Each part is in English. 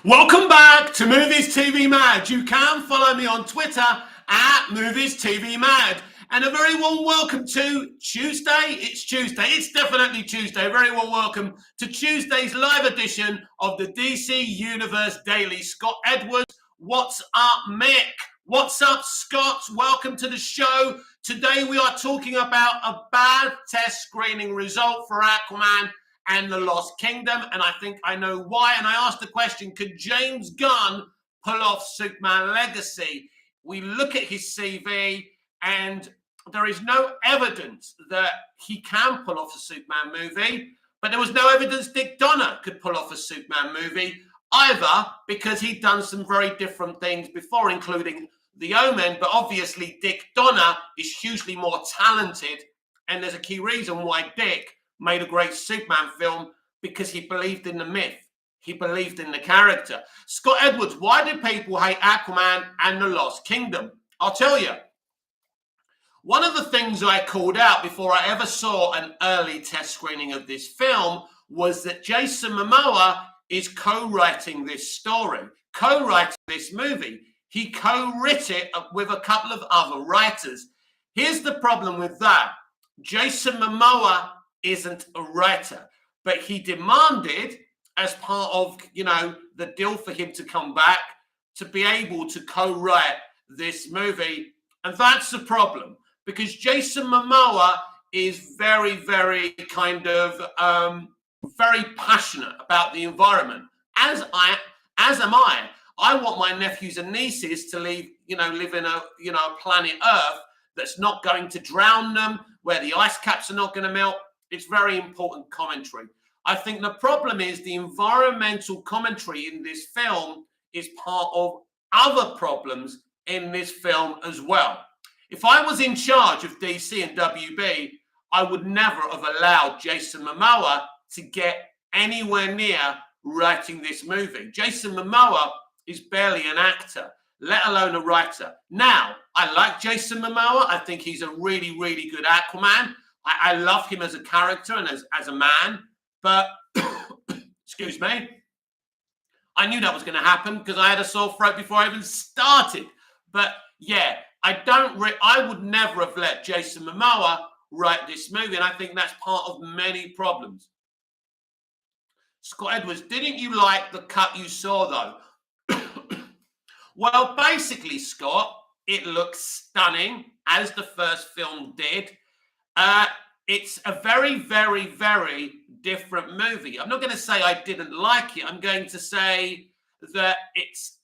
Welcome back to Movies TV Mad. You can follow me on Twitter at Movies TV Mad. And a very warm welcome to Tuesday. It's Tuesday. It's definitely Tuesday. A very warm welcome to Tuesday's live edition of the DC Universe Daily. Scott Edwards, what's up, Mick? What's up, Scott? Welcome to the show. Today we are talking about a bad test screening result for Aquaman and the Lost Kingdom, and I think I know why. And I asked the question, could James Gunn pull off Superman Legacy? We look at his CV, and there is no evidence that he can pull off a Superman movie, but there was no evidence Dick Donner could pull off a Superman movie either, because he'd done some very different things before, including The Omen. But obviously Dick Donner is hugely more talented, and there's a key reason why Dick made a great Superman film, because he believed in the myth. He believed in the character. Scott Edwards, why do people hate Aquaman and the Lost Kingdom? I'll tell you. One of the things I called out before I ever saw an early test screening of this film was that Jason Momoa is co-writing this story, co-writing this movie. He co-wrote it with a couple of other writers. Here's the problem with that. Jason Momoa isn't a writer, but he demanded, as part of, the deal for him to come back, to be able to co-write this movie. And that's the problem, because Jason Momoa is very, very very passionate about the environment, as am I. I want my nephews and nieces to live in a planet Earth that's not going to drown them, where the ice caps are not going to melt. It's very important commentary. I think the problem is the environmental commentary in this film is part of other problems in this film as well. If I was in charge of DC and WB, I would never have allowed Jason Momoa to get anywhere near writing this movie. Jason Momoa is barely an actor, let alone a writer. Now, I like Jason Momoa. I think he's a really, really good Aquaman. I love him as a character and as a man, but, excuse me, I knew that was going to happen because I had a sore throat before I even started. But yeah, I would never have let Jason Momoa write this movie, and I think that's part of many problems. Scott Edwards, didn't you like the cut you saw, though? Well, basically, Scott, it looks stunning, as the first film did. It's a very, very, very different movie. I'm not going to say I didn't like it. I'm going to say that it's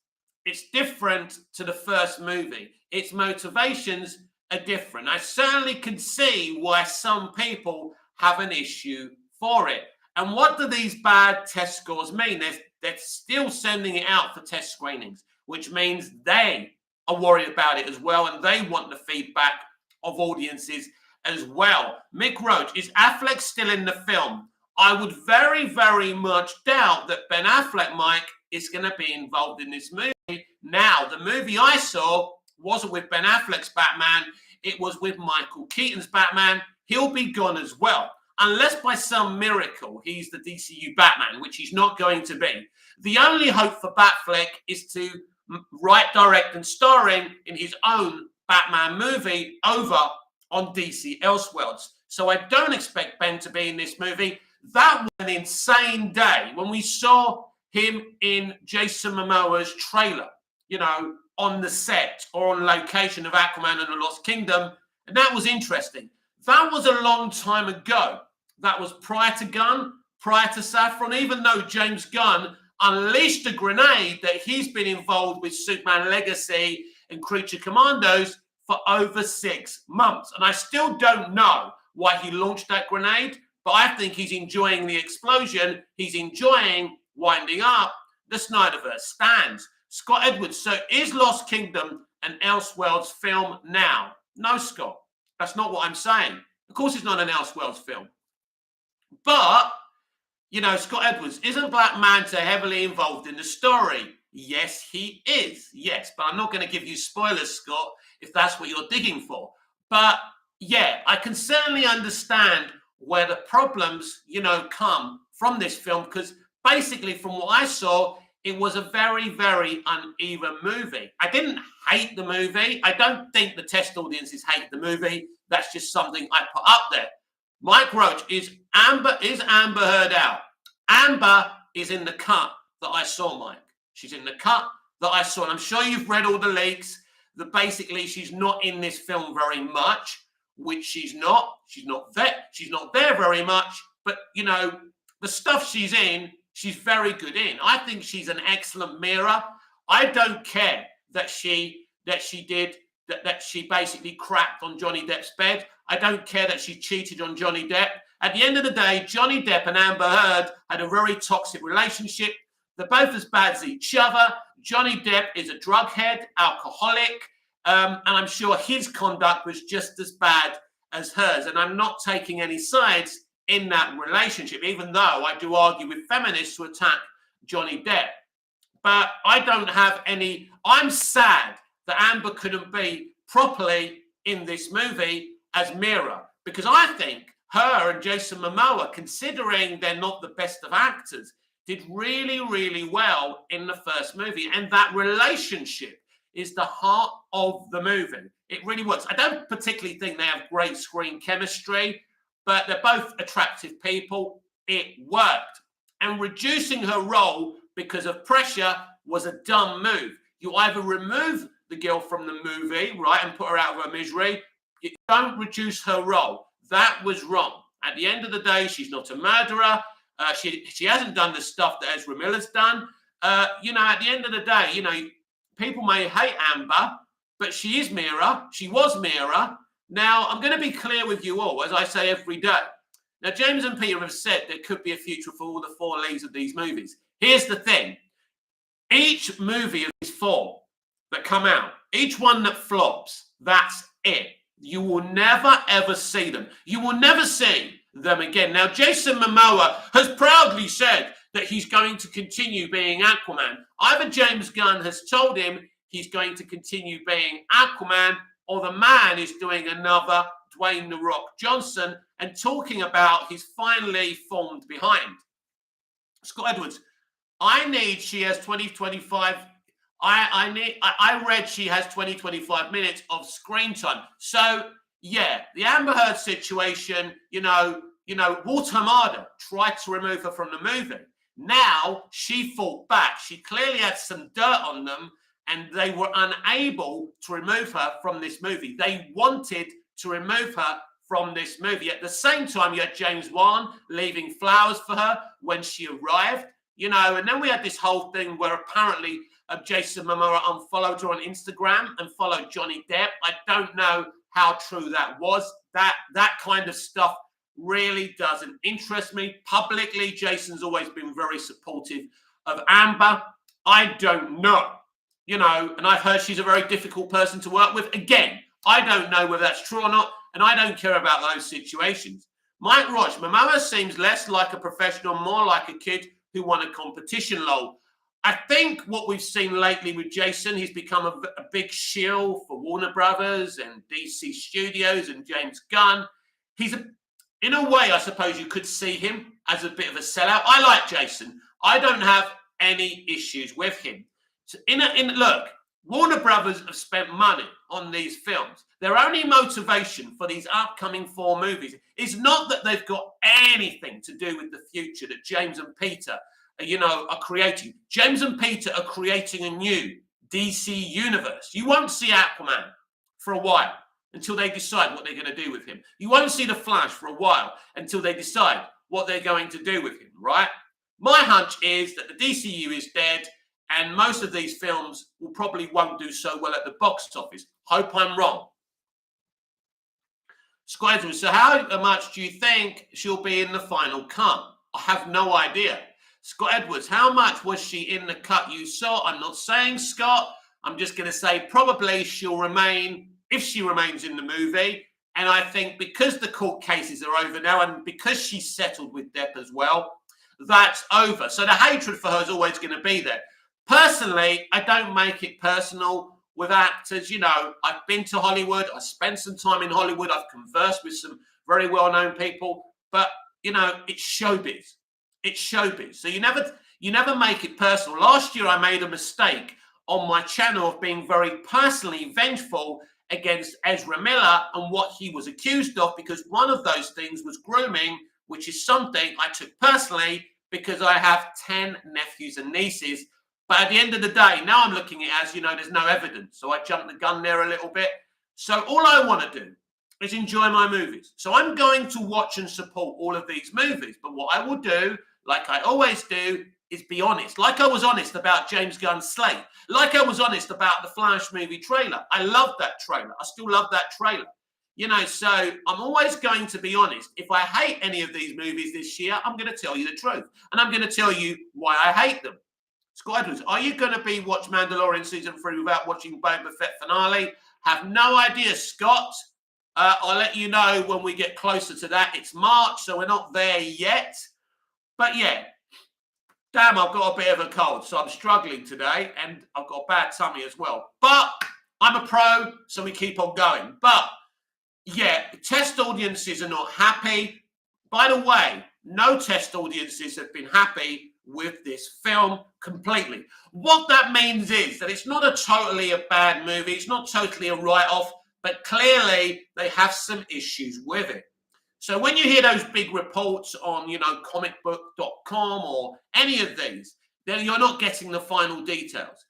different to the first movie. Its motivations are different. I certainly can see why some people have an issue for it. And what do these bad test scores mean? They're still sending it out for test screenings, which means they are worried about it as well, and they want the feedback of audiences as well. Mick Roach, is Affleck still in the film? I would very, very much doubt that Ben Affleck, Mike, is going to be involved in this movie. Now, the movie I saw wasn't with Ben Affleck's Batman. It was with Michael Keaton's Batman. He'll be gone as well, unless by some miracle he's the DCU Batman, which he's not going to be. The only hope for Batfleck is to write, direct, and starring in his own Batman movie over on DC Elseworlds. So I don't expect Ben to be in this movie. That was an insane day when we saw him in Jason Momoa's trailer, on the set or on location of Aquaman and the Lost Kingdom. And that was interesting. That was a long time ago. That was prior to Gunn, prior to Saffron, even though James Gunn unleashed a grenade that he's been involved with Superman Legacy and Creature Commandos for over 6 months. And I still don't know why he launched that grenade, but I think he's enjoying the explosion. He's enjoying winding up the Snyderverse stands. Scott Edwards, so is Lost Kingdom an Elseworlds film now? No, Scott, that's not what I'm saying. Of course it's not an Elseworlds film. But, Scott Edwards, isn't Black Manta heavily involved in the story? Yes, he is. Yes, but I'm not going to give you spoilers, Scott, if that's what you're digging for. But yeah, I can certainly understand where the problems, come from this film, because basically from what I saw, it was a very, very uneven movie. I didn't hate the movie. I don't think the test audiences hate the movie. That's just something I put up there. Mike Roach, is Amber Heard out? Amber is in the cut that I saw, Mike. She's in the cut that I saw. And I'm sure you've read all the leaks that basically she's not in this film very much, which she's not. She's not there very much. But, you know, the stuff she's in, she's very good in. I think she's an excellent Mira. I don't care that she basically crapped on Johnny Depp's bed. I don't care that she cheated on Johnny Depp. At the end of the day, Johnny Depp and Amber Heard had a very toxic relationship. They're both as bad as each other. Johnny Depp is a drug head, alcoholic, and I'm sure his conduct was just as bad as hers. And I'm not taking any sides in that relationship, even though I do argue with feminists who attack Johnny Depp. But I don't have any. I'm sad that Amber couldn't be properly in this movie as Mira, because I think her and Jason Momoa, considering they're not the best of actors, did really, really well in the first movie. And that relationship is the heart of the movie. It really works. I don't particularly think they have great screen chemistry, but they're both attractive people. It worked. And reducing her role because of pressure was a dumb move. You either remove the girl from the movie, right, and put her out of her misery. You don't reduce her role. That was wrong. At the end of the day, she's not a murderer. She hasn't done the stuff that Ezra Miller's done. You know, at the end of the day, you know, people may hate Amber, but she is Mira. She was Mira. Now, I'm going to be clear with you all, as I say every day. Now, James and Peter have said there could be a future for all the four leads of these movies. Here's the thing. Each movie of these four that come out, each one that flops, that's it. You will never, ever see them. You will never see them again. Now, Jason Momoa has proudly said that he's going to continue being Aquaman. Either James Gunn has told him he's going to continue being Aquaman, or the man is doing another Dwayne "The Rock" Johnson and talking about he's finally formed behind. Scott Edwards, she has 20-25. I read she has 20-25 minutes of screen time. So yeah, the Amber Heard situation, you know, Walter Hamada tried to remove her from the movie. Now she fought back. She clearly had some dirt on them, and they were unable to remove her from this movie. They wanted to remove her from this movie. At the same time, you had James Wan leaving flowers for her when she arrived, you know, and then we had this whole thing where apparently Jason Momoa unfollowed her on Instagram and followed Johnny Depp. I don't know how true that was. That kind of stuff really doesn't interest me. Publicly, Jason's always been very supportive of Amber. I don't know, you know, and I've heard she's a very difficult person to work with. Again, I don't know whether that's true or not, and I don't care about those situations. Mike Roach, Momoa seems less like a professional, more like a kid who won a competition, lol. I think what we've seen lately with Jason, he's become a big shield for Warner Brothers and DC Studios and James Gunn. In a way, I suppose you could see him as a bit of a sellout. I like Jason. I don't have any issues with him. So look, Warner Brothers have spent money on these films. Their only motivation for these upcoming four movies is not that they've got anything to do with the future that James and Peter are creating. James and Peter are creating a new DC universe. You won't see Aquaman for a while until they decide what they're going to do with him. You won't see The Flash for a while until they decide what they're going to do with him, right? My hunch is that the DCU is dead, and most of these films won't do so well at the box office. Hope I'm wrong. Squadron, so how much do you think she'll be in the final cut? I have no idea. Scott Edwards, how much was she in the cut you saw? I'm not saying, Scott. I'm just going to say probably she'll remain, if she remains in the movie. And I think because the court cases are over now and because she's settled with Depp as well, that's over. So the hatred for her is always going to be there. Personally, I don't make it personal with actors. You know, I've been to Hollywood. I spent some time in Hollywood. I've conversed with some very well-known people. But, you know, it's showbiz. It's showbiz. So you You never make it personal. Last year, I made a mistake on my channel of being very personally vengeful against Ezra Miller and what he was accused of, because one of those things was grooming, which is something I took personally because I have 10 nephews and nieces. But at the end of the day, now I'm looking at it as, there's no evidence. So I jumped the gun there a little bit. So all I want to do is enjoy my movies. So I'm going to watch and support all of these movies. But what I will do, like I always do, is be honest. Like I was honest about James Gunn's Slate. Like I was honest about the Flash movie trailer. I love that trailer. I still love that trailer. So I'm always going to be honest. If I hate any of these movies this year, I'm going to tell you the truth. And I'm going to tell you why I hate them. Scott Edwards, are you going to watch Mandalorian Season 3 without watching Boba Fett finale? Have no idea, Scott. I'll let you know when we get closer to that. It's March, so we're not there yet. But yeah, damn, I've got a bit of a cold, so I'm struggling today, and I've got a bad tummy as well. But I'm a pro, so we keep on going. But yeah, test audiences are not happy. By the way, no test audiences have been happy with this film completely. What that means is that it's not totally a bad movie. It's not totally a write-off, but clearly they have some issues with it. So when you hear those big reports on, comicbook.com or any of these, then you're not getting the final details.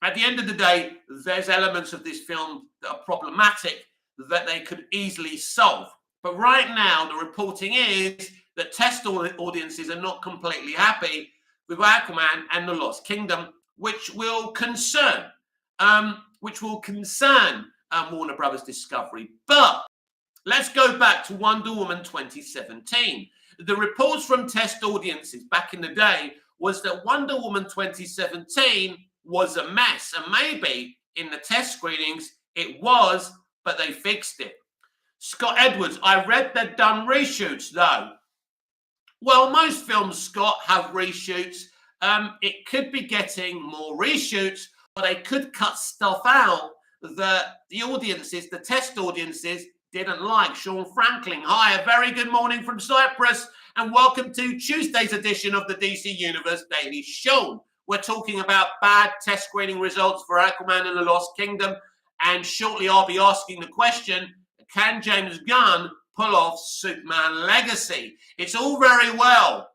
At the end of the day, there's elements of this film that are problematic that they could easily solve. But right now, the reporting is that test audiences are not completely happy with Aquaman and the Lost Kingdom, which will concern Warner Brothers Discovery. But let's go back to Wonder Woman 2017. The reports from test audiences back in the day was that Wonder Woman 2017 was a mess. And maybe in the test screenings it was, but they fixed it. Scott Edwards, I read they've done reshoots though. Well, most films, Scott, have reshoots. It could be getting more reshoots, but they could cut stuff out that the audiences, the test audiences, didn't like. Sean Franklin, hi, a very good morning from Cyprus, and welcome to Tuesday's edition of the DC Universe Daily Show. We're talking about bad test screening results for Aquaman and the Lost Kingdom, and shortly I'll be asking the question, can James Gunn pull off Superman Legacy? It's all very well,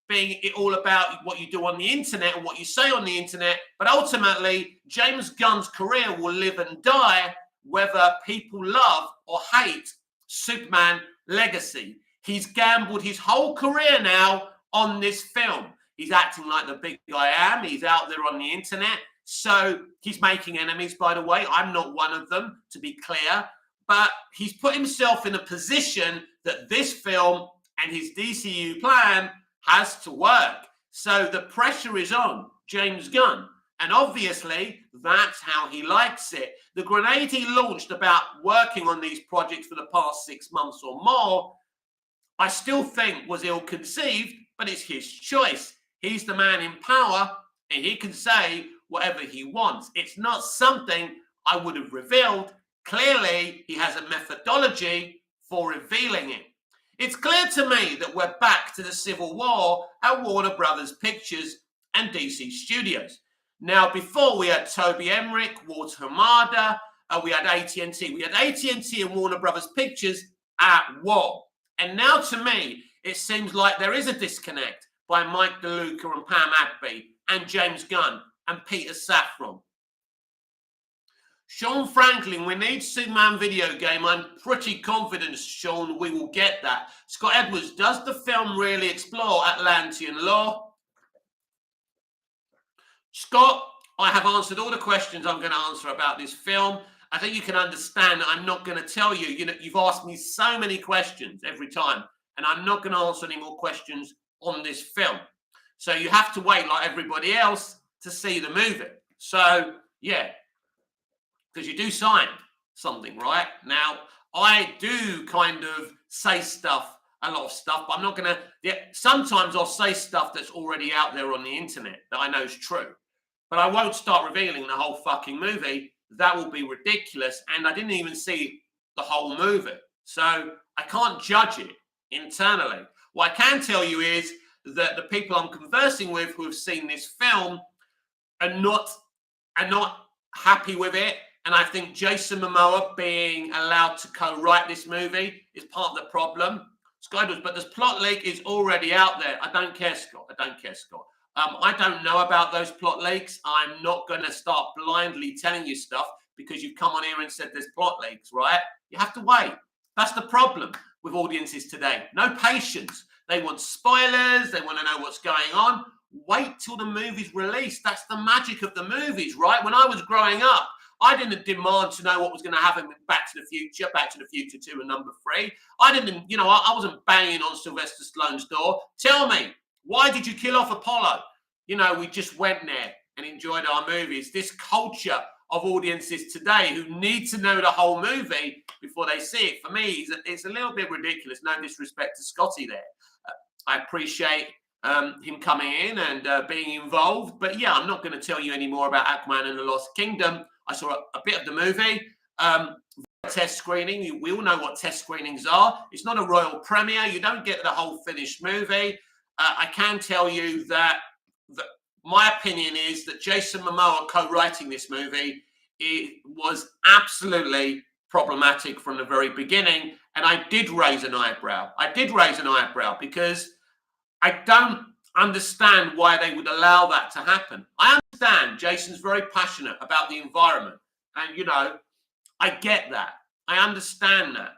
being all about what you do on the internet and what you say on the internet, but ultimately James Gunn's career will live and die whether people love or hate Superman Legacy. He's gambled his whole career now on this film. He's acting like the big I am. He's out there on the internet. So he's making enemies, by the way. I'm not one of them, to be clear. But he's put himself in a position that this film and his DCU plan has to work. So the pressure is on James Gunn. And obviously, that's how he likes it. The grenade he launched about working on these projects for the past 6 months or more, I still think was ill-conceived, but it's his choice. He's the man in power, and he can say whatever he wants. It's not something I would have revealed. Clearly, he has a methodology for revealing it. It's clear to me that we're back to the civil war at Warner Brothers Pictures and DC Studios. Now, before we had Toby Emmerich, Walter Hamada, we had AT&T. We had AT&T and Warner Brothers Pictures at war. And now, to me, it seems like there is a disconnect by Mike DeLuca and Pam Abby and James Gunn and Peter Safran. Sean Franklin, we need Superman video game. I'm pretty confident, Sean, we will get that. Scott Edwards, does the film really explore Atlantean lore? Scott, I have answered all the questions I'm going to answer about this film. I think you can understand that I'm not going to tell you. You've asked me so many questions every time, and I'm not going to answer any more questions on this film. So you have to wait, like everybody else, to see the movie. So, yeah, because you do sign something, right? Now, I do kind of say a lot of stuff, but I'm not going to... Yeah, sometimes I'll say stuff that's already out there on the internet that I know is true. But I won't start revealing the whole fucking movie. That will be ridiculous. And I didn't even see the whole movie. So I can't judge it internally. What I can tell you is that the people I'm conversing with who have seen this film are not happy with it. And I think Jason Momoa being allowed to co-write this movie is part of the problem. But this plot leak is already out there. I don't care, Scott. I don't care, Scott. I don't know about those plot leaks. I'm not going to start blindly telling you stuff because you've come on here and said there's plot leaks, right? You have to wait. That's the problem with audiences today. No patience. They want spoilers. They want to know what's going on. Wait till the movie's released. That's the magic of the movies, right? When I was growing up, I didn't demand to know what was going to happen with Back to the Future 2 and number 3. I didn't, I wasn't banging on Sylvester Stallone's door. Tell me, why did you kill off Apollo? We just went there and enjoyed our movies. This culture of audiences today who need to know the whole movie before they see it, for me, it's a little bit ridiculous. No disrespect to Scotty there. I appreciate him coming in and being involved. But yeah, I'm not going to tell you any more about Aquaman and the Lost Kingdom. I saw a bit of the movie. Test screening. We all know what test screenings are. It's not a royal premiere. You don't get the whole finished movie. I can tell you that my opinion is that Jason Momoa co-writing this movie, it was absolutely problematic from the very beginning. And I did raise an eyebrow. Because I don't understand why they would allow that to happen. I understand Jason's very passionate about the environment. And, I get that. I understand that.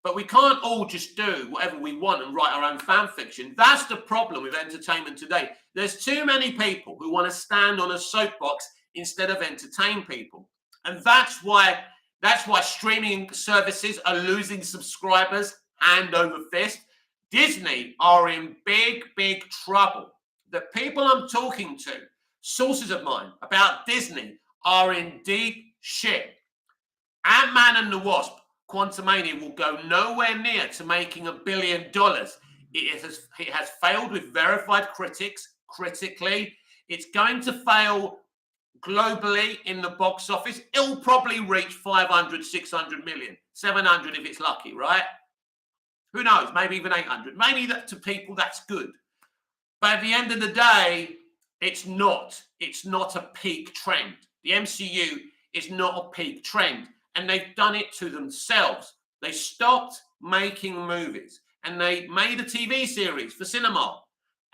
But we can't all just do whatever we want and write our own fan fiction. That's the problem with entertainment today. There's too many people who want to stand on a soapbox instead of entertain people. And that's why streaming services are losing subscribers hand over fist. Disney are in big, big trouble. The people I'm talking to, sources of mine about Disney, are in deep shit. Ant-Man and the Wasp, Quantumania, will go nowhere near to making $1 billion. It has failed with verified critics. Critically, it's going to fail globally in the box office. It'll probably reach 500, 600 million, 700 if it's lucky, right? Who knows? Maybe even 800. Maybe that to people that's good. But at the end of the day, it's not a peak trend. The MCU is not a peak trend. And they've done it to themselves. They stopped making movies and they made a TV series for cinema.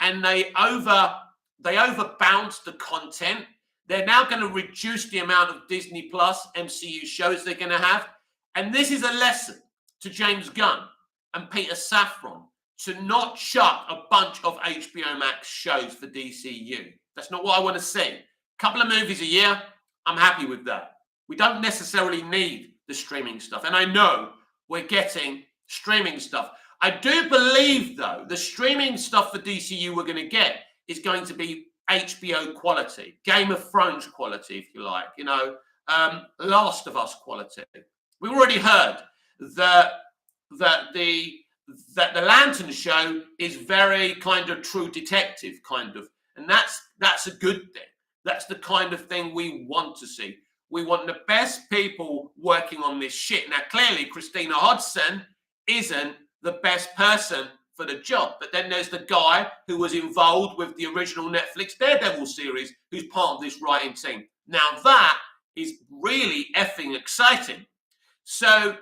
And they overbounced the content. They're now going to reduce the amount of Disney Plus MCU shows they're going to have. And this is a lesson to James Gunn and Peter Safran to not chuck a bunch of HBO Max shows for DCU. That's not what I want to see. A couple of movies a year, I'm happy with that. We don't necessarily need the streaming stuff. And I know we're getting streaming stuff. I do believe, though, the streaming stuff for DCU we're going to get is going to be HBO quality, Game of Thrones quality, if you like, Last of Us quality. We've already heard that the Lantern show is very kind of True Detective, kind of. And that's a good thing. That's the kind of thing we want to see. We want the best people working on this shit. Now, clearly, Christina Hodson isn't the best person for the job. But then there's the guy who was involved with the original Netflix Daredevil series, who's part of this writing team. Now, that is really effing exciting. So,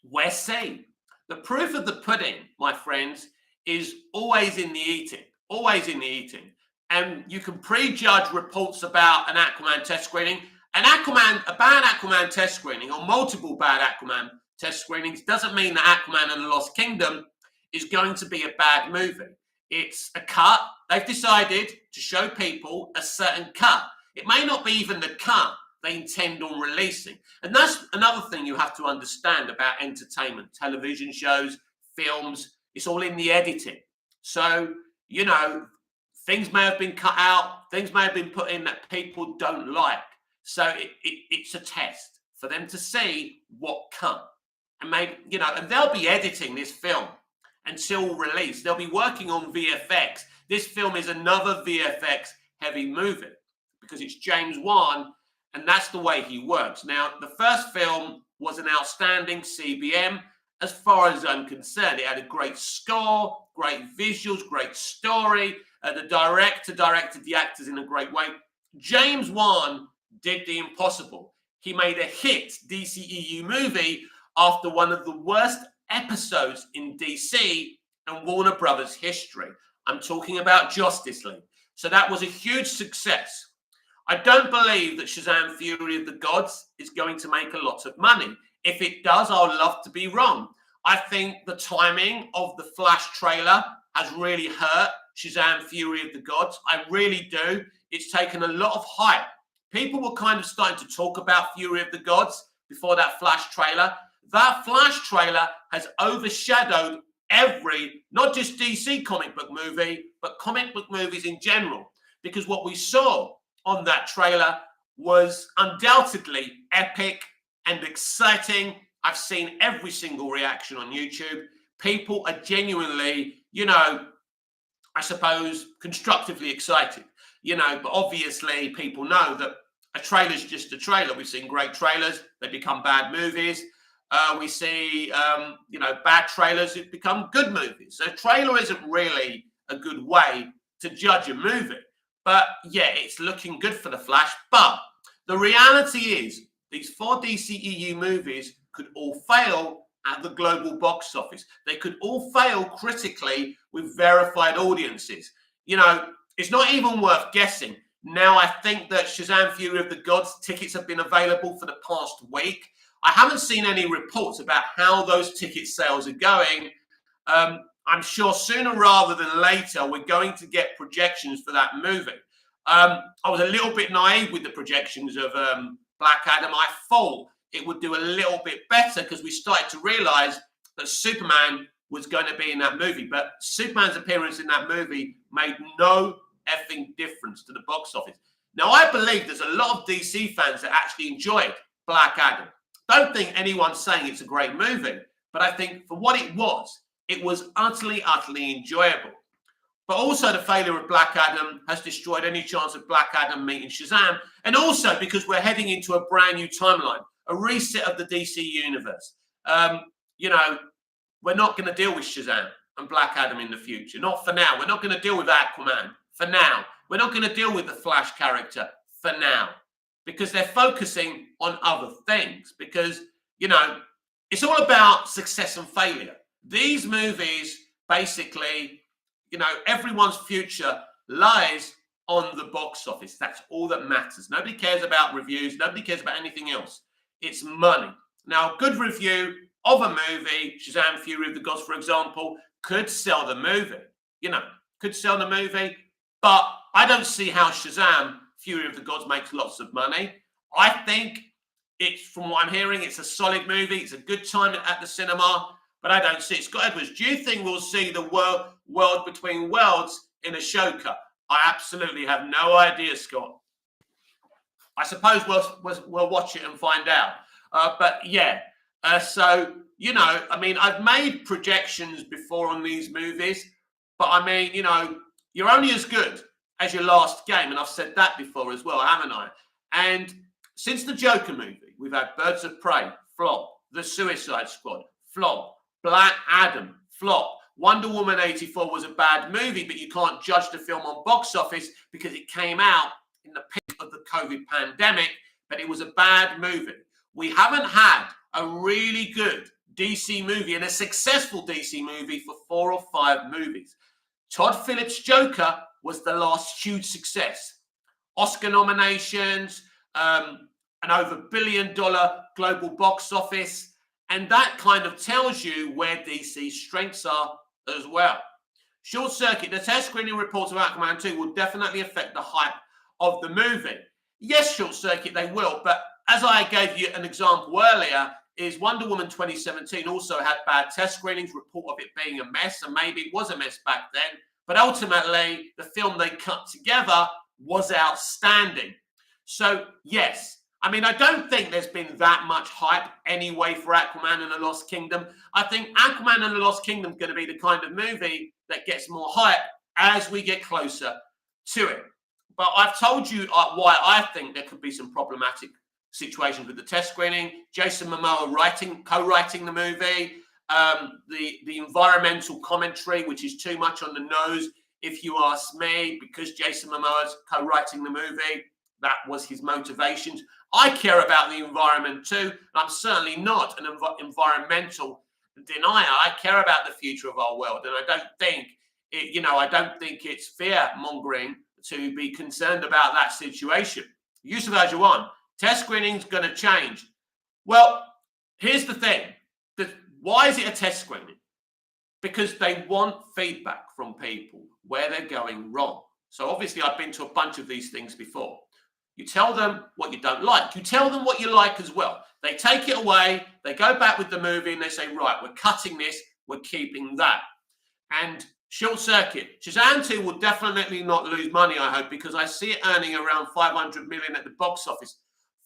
we're seeing. The proof of the pudding, my friends, is always in the eating. Always in the eating. And you can prejudge reports about an Aquaman test screening. A bad Aquaman test screening or multiple bad Aquaman test screenings doesn't mean that Aquaman and the Lost Kingdom is going to be a bad movie. It's a cut. They've decided to show people a certain cut. It may not be even the cut they intend on releasing. And that's another thing you have to understand about entertainment, television shows, films. It's all in the editing. So, things may have been cut out. Things may have been put in that people don't like. So it's a test for them to see what come. And maybe, and they'll be editing this film until release. They'll be working on VFX. This film is another VFX heavy movie because it's James Wan and that's the way he works. Now, the first film was an outstanding CBM as far as I'm concerned. It had a great score, great visuals, great story. The director directed the actors in a great way. James Wan did the impossible. He made a hit DCEU movie after one of the worst episodes in DC and Warner Brothers history. I'm talking about Justice League. So that was a huge success. I don't believe that Shazam! Fury of the Gods is going to make a lot of money. If it does, I'll love to be wrong. I think the timing of the Flash trailer has really hurt Shazam! Fury of the Gods. I really do. It's taken a lot of hype. People were kind of starting to talk about Fury of the Gods before that Flash trailer. That Flash trailer has overshadowed every, not just DC comic book movie, but comic book movies in general. Because what we saw on that trailer was undoubtedly epic and exciting. I've seen every single reaction on YouTube. People are genuinely, I suppose, constructively excited. But obviously people know that a trailer's just a trailer. We've seen great trailers, they become bad movies. We see, bad trailers that become good movies. So a trailer isn't really a good way to judge a movie. But yeah, it's looking good for The Flash. But the reality is these 4 DCEU movies could all fail at the global box office. They could all fail critically with verified audiences. It's not even worth guessing. Now, I think that Shazam! Fury of the Gods tickets have been available for the past week. I haven't seen any reports about how those ticket sales are going. I'm sure sooner rather than later, we're going to get projections for that movie. I was a little bit naive with the projections of Black Adam. I thought it would do a little bit better because we started to realize that Superman was going to be in that movie. But Superman's appearance in that movie made no effing difference to the box office. Now, I believe there's a lot of DC fans that actually enjoyed Black Adam. Don't think anyone's saying it's a great movie, but I think for what it was utterly, utterly enjoyable. But also the failure of Black Adam has destroyed any chance of Black Adam meeting Shazam. And also because we're heading into a brand new timeline, a reset of the DC universe. We're not going to deal with Shazam and Black Adam in the future. Not for now. We're not going to deal with Aquaman for now. We're not going to deal with the Flash character for now. Because they're focusing on other things. Because, it's all about success and failure. These movies, basically, everyone's future lies on the box office. That's all that matters. Nobody cares about reviews. Nobody cares about anything else. It's money. Now, a good review of a movie, Shazam! Fury of the Gods, for example, could sell the movie. Could sell the movie. But I don't see how Shazam! Fury of the Gods makes lots of money. I think from what I'm hearing, it's a solid movie. It's a good time at the cinema, but I don't see it. Scott Edwards, do you think we'll see the world between worlds in Ashoka? I absolutely have no idea, Scott. I suppose we'll watch it and find out. But yeah, I've made projections before on these movies, but you're only as good as your last game. And I've said that before as well, haven't I? And since the Joker movie, we've had Birds of Prey, flop. The Suicide Squad, flop. Black Adam, flop. Wonder Woman 84 was a bad movie, but you can't judge the film on box office because it came out in the peak of the COVID pandemic, but it was a bad movie. We haven't had a really good DC movie and a successful DC movie for 4 or 5 movies. Todd Phillips' Joker was the last huge success. Oscar nominations, an over $1 billion global box office, and that kind of tells you where DC's strengths are as well. Short Circuit, the test screening reports of Aquaman 2 will definitely affect the hype of the movie. Yes, Short Circuit, they will, but as I gave you an example earlier, is Wonder Woman 2017 also had bad test screenings, report of it being a mess, and maybe it was a mess back then, but ultimately, the film they cut together was outstanding. So, yes, I don't think there's been that much hype anyway for Aquaman and the Lost Kingdom. I think Aquaman and the Lost Kingdom is going to be the kind of movie that gets more hype as we get closer to it. But I've told you why I think there could be some problematic situations with the test screening. Jason Momoa co-writing the movie. The environmental commentary, which is too much on the nose, if you ask me, because Jason Momoa's co-writing the movie, that was his motivations. I care about the environment too. I'm certainly not an environmental denier. I care about the future of our world, and I don't think I don't think it's fear mongering to be concerned about that situation. Yusuf Ajuwan, test screening's going to change. Well, here's the thing. Why is it a test screening? Because they want feedback from people where they're going wrong. So obviously I've been to a bunch of these things before. You tell them what you don't like. You tell them what you like as well. They take it away. They go back with the movie and they say, right, we're cutting this. We're keeping that. And Short Circuit, Shazam 2 will definitely not lose money, I hope, because I see it earning around 500 million at the box office.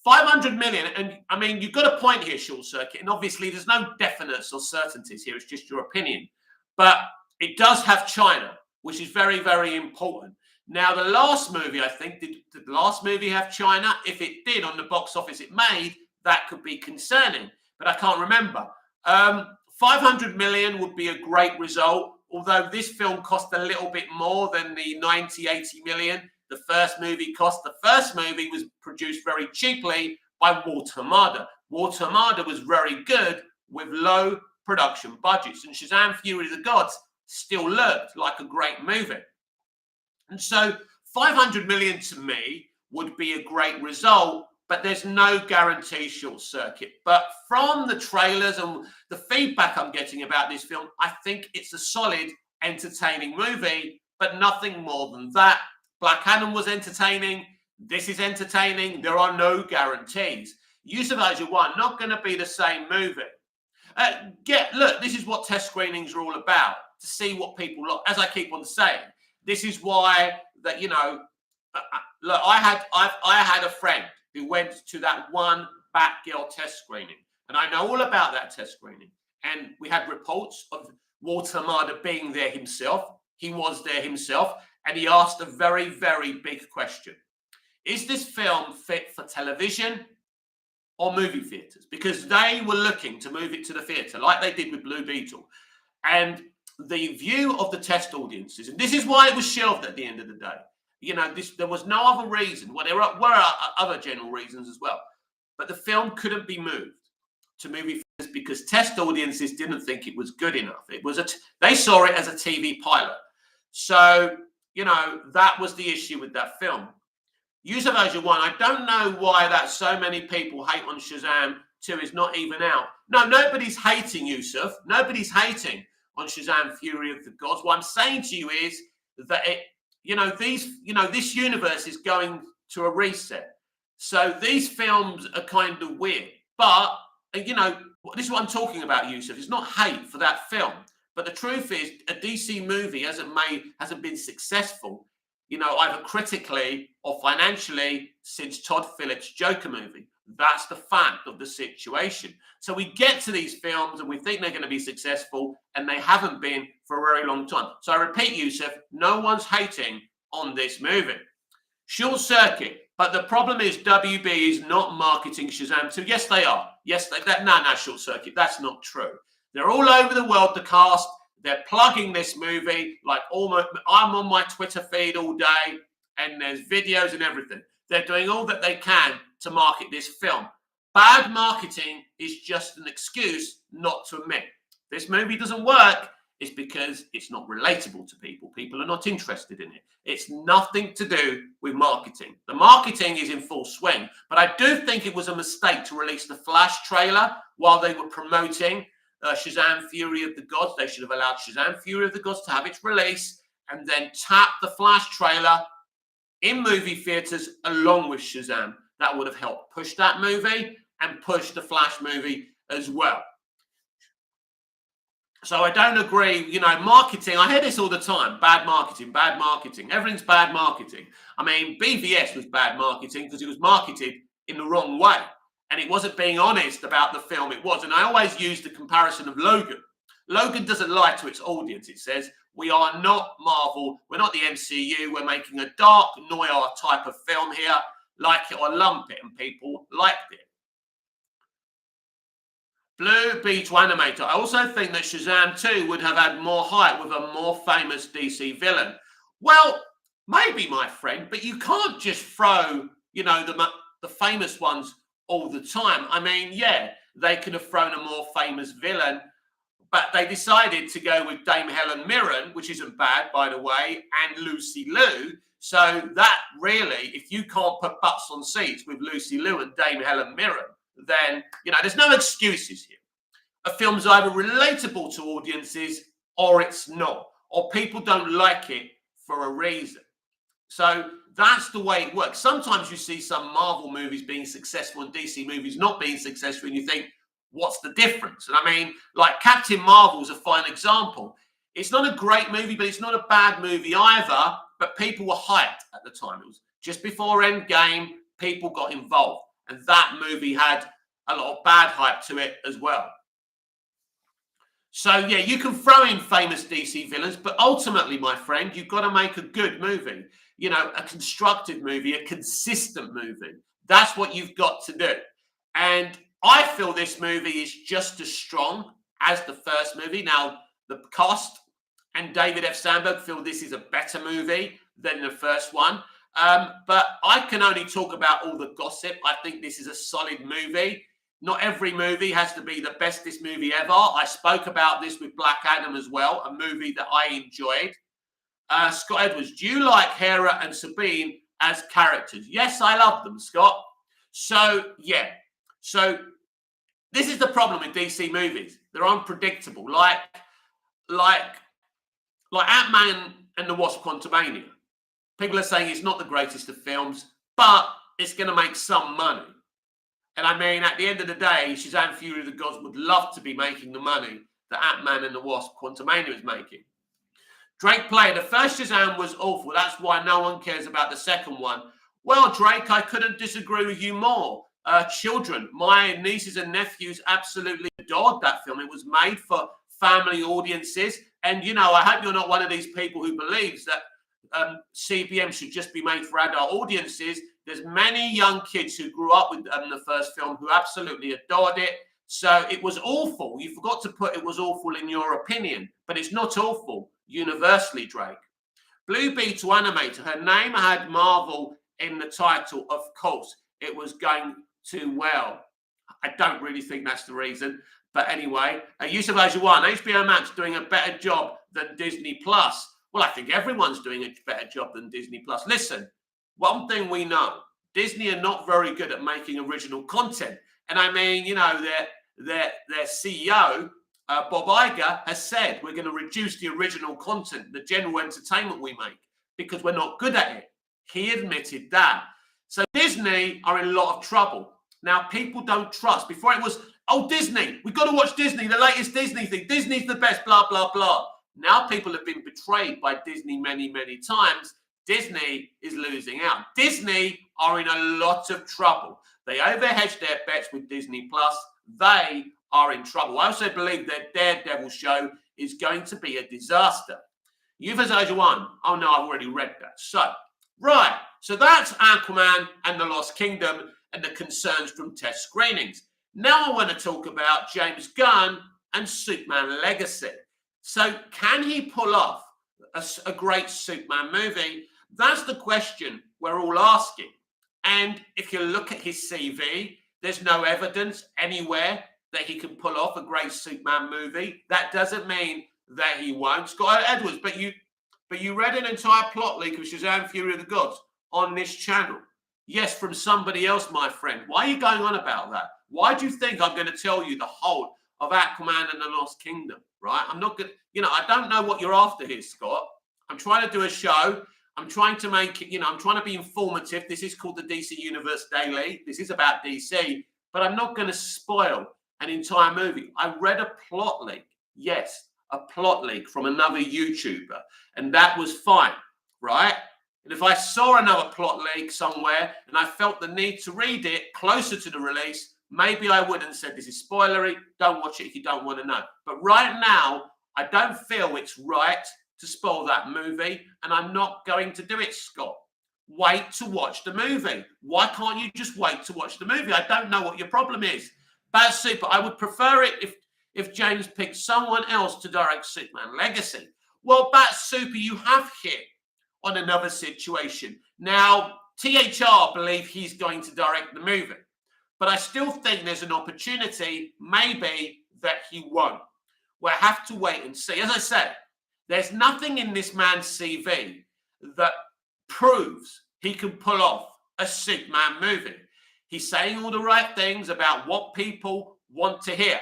500 million, and I mean, you've got a point here, Short Circuit, and obviously there's no definites or certainties here. It's just your opinion. But it does have China, which is very, very important. Now, the last movie, I think, did the last movie have China? If it did, on the box office it made, that could be concerning, but I can't remember. 500 million would be a great result, although this film cost a little bit more than the 90, 80 million the first movie cost. The first movie was produced very cheaply by Walter Hamada. Walter Hamada was very good with low production budgets, and Shazam! Fury of the Gods still looked like a great movie. And so 500 million to me would be a great result, but there's no guarantee, Short Circuit. But from the trailers and the feedback I'm getting about this film, I think it's a solid, entertaining movie, but nothing more than that. Black Adam was entertaining. This is entertaining. There are no guarantees. Yusuf Ajuwan, not going to be the same movie. Look, this is what test screenings are all about, to see what people like. As I keep on saying, this is why that, look, I had a friend who went to that one Batgirl test screening, and I know all about that test screening. And we had reports of Walter Hamada being there himself. He was there himself, and he asked a very, very big question. Is this film fit for television or movie theatres? Because they were looking to move it to the theatre, like they did with Blue Beetle. And the view of the test audiences, and this is why it was shelved at the end of the day. There was no other reason. Well, there were other general reasons as well. But the film couldn't be moved to movie theatres because test audiences didn't think it was good enough. They saw it as a TV pilot. So, that was the issue with that film. Yusuf Ajuwan, I don't know why that so many people hate on Shazam 2 is not even out. No, nobody's hating, Yusuf. Nobody's hating on Shazam! Fury of the Gods. What I'm saying to you is that this universe is going to a reset. So these films are kind of weird. But this is what I'm talking about, Yusuf. It's not hate for that film. But the truth is, a DC movie hasn't been successful, either critically or financially since Todd Phillips' Joker movie. That's the fact of the situation. So we get to these films and we think they're going to be successful, and they haven't been for a very long time. So I repeat, Yusuf, no one's hating on this movie. Short Circuit. But the problem is WB is not marketing Shazam 2. Yes, they are. Yes, no, Short Circuit. That's not true. They're all over the world, the cast. They're plugging this movie like I'm on my Twitter feed all day, and there's videos and everything. They're doing all that they can to market this film. Bad marketing is just an excuse not to admit. This movie doesn't work. It's because it's not relatable to people. People are not interested in it. It's nothing to do with marketing. The marketing is in full swing. But I do think it was a mistake to release the Flash trailer while they were promoting Shazam! Fury of the Gods. They should have allowed Shazam! Fury of the Gods to have its release and then tap the Flash trailer in movie theatres along with Shazam. That would have helped push that movie and push the Flash movie as well. So I don't agree, marketing. I hear this all the time. Bad marketing, bad marketing. Everything's bad marketing. I mean, BVS was bad marketing because it was marketed in the wrong way. And it wasn't being honest about the film it was. And I always use the comparison of Logan. Logan doesn't lie to its audience. It says, we are not Marvel. We're not the MCU. We're making a dark noir type of film here. Like it or lump it. And people liked it. Blue Beetle Animator. I also think that Shazam 2 would have had more hype with a more famous DC villain. Well, maybe, my friend, but you can't just throw, the famous ones all the time. I mean, yeah, they could have thrown a more famous villain, but they decided to go with Dame Helen Mirren, which isn't bad, by the way, and Lucy Liu. So that really, if you can't put butts on seats with Lucy Liu and Dame Helen Mirren, then, there's no excuses here. A film's either relatable to audiences or it's not, or people don't like it for a reason. So that's the way it works. Sometimes you see some Marvel movies being successful and DC movies not being successful, and you think, what's the difference? And I mean, like Captain Marvel is a fine example. It's not a great movie, but it's not a bad movie either. But people were hyped at the time. It was just before Endgame, people got involved. And that movie had a lot of bad hype to it as well. So, yeah, you can throw in famous DC villains, but ultimately, my friend, you've got to make a good movie. A constructive movie, a consistent movie. That's what you've got to do. And I feel this movie is just as strong as the first movie. Now, the cast and David F. Sandberg feel this is a better movie than the first one. But I can only talk about all the gossip. I think this is a solid movie. Not every movie has to be the bestest movie ever. I spoke about this with Black Adam as well, a movie that I enjoyed. Scott Edwards, do you like Hera and Sabine as characters? Yes, I love them, Scott. So, yeah. So, this is the problem with DC movies. They're unpredictable. Like Ant-Man and the Wasp: Quantumania. People are saying it's not the greatest of films, but it's going to make some money. And I mean, at the end of the day, Shazam! Fury of the Gods would love to be making the money that Ant-Man and the Wasp: Quantumania is making. Drake played, the first Shazam was awful. That's why no one cares about the second one. Well, Drake, I couldn't disagree with you more. Children, my nieces and nephews absolutely adored that film. It was made for family audiences. And, I hope you're not one of these people who believes that CBM should just be made for adult audiences. There's many young kids who grew up with the first film who absolutely adored it. So it was awful. You forgot to put it was awful in your opinion, but it's not awful universally, Drake. Blue Beetle Animator, her name had Marvel in the title. Of course, it was going too well. I don't really think that's the reason. But anyway, Yusuf Ajuwan, HBO Max doing a better job than Disney Plus. Well, I think everyone's doing a better job than Disney Plus. Listen, one thing we know, Disney are not very good at making original content. And I mean, their CEO, Bob Iger, has said we're going to reduce the original content, the general entertainment we make, because we're not good at it. He admitted that. So Disney are in a lot of trouble. Now, people don't trust. Before it was, oh, Disney, we've got to watch Disney, the latest Disney thing. Disney's the best, blah, blah, blah. Now people have been betrayed by Disney many, many times. Disney is losing out. Disney are in a lot of trouble. They overhedged their bets with Disney Plus. They are in trouble. I also believe their Daredevil show is going to be a disaster. Yufas Ajuwan. Oh, no, I've already read that. So, right. So that's Aquaman and the Lost Kingdom and the concerns from test screenings. Now I want to talk about James Gunn and Superman Legacy. So can he pull off a great Superman movie? That's the question we're all asking. And if you look at his CV, there's no evidence anywhere that he can pull off a great Superman movie. That doesn't mean that he won't. Scott Edwards, but you read an entire plot leak of Shazam! Fury of the Gods on this channel. Yes, from somebody else, my friend. Why are you going on about that? Why do you think I'm going to tell you the whole of Aquaman and the Lost Kingdom, right? I'm not going to, I don't know what you're after here, Scott. I'm trying to do a show. I'm trying to make it, I'm trying to be informative. This is called the DC Universe Daily. This is about DC, but I'm not going to spoil an entire movie. I read a plot leak. Yes, a plot leak from another YouTuber, and that was fine, right? And if I saw another plot leak somewhere and I felt the need to read it closer to the release, maybe I would and said, this is spoilery. Don't watch it if you don't want to know. But right now, I don't feel it's right to spoil that movie, and I'm not going to do it, Scott. Wait to watch the movie. Why can't you just wait to watch the movie? I don't know what your problem is. Bat Super, I would prefer it if James picked someone else to direct Superman Legacy. Well, Bat Super, you have hit on another situation. Now, THR believe he's going to direct the movie, but I still think there's an opportunity, maybe, that he won't. We'll have to wait and see. As I said, there's nothing in this man's CV that proves he can pull off a Superman movie. He's saying all the right things about what people want to hear.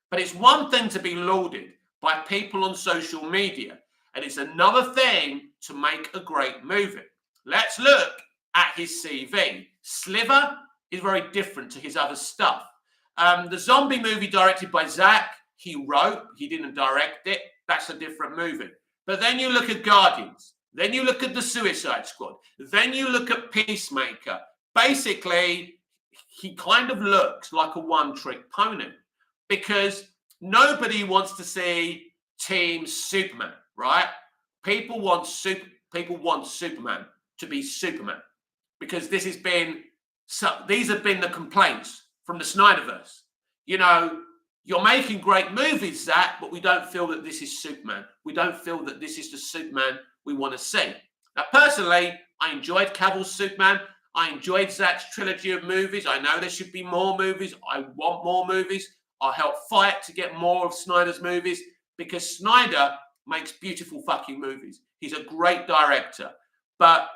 But it's one thing to be lauded by people on social media, and it's another thing to make a great movie. Let's look at his CV. Sliver is very different to his other stuff. The zombie movie directed by Zack, he wrote, he didn't direct it. That's a different movie. But then you look at Guardians. Then you look at the Suicide Squad. Then you look at Peacemaker. Basically, he kind of looks like a one-trick pony because nobody wants to see Team Superman, right? People want Superman to be Superman because these have been the complaints from the Snyderverse. You know, you're making great movies, Zack, but we don't feel that this is Superman. We don't feel that this is the Superman we want to see. Now, personally, I enjoyed Cavill's Superman. I enjoyed Zack's trilogy of movies. I know there should be more movies. I want more movies. I'll help fight to get more of Snyder's movies because Snyder makes beautiful fucking movies. He's a great director. But,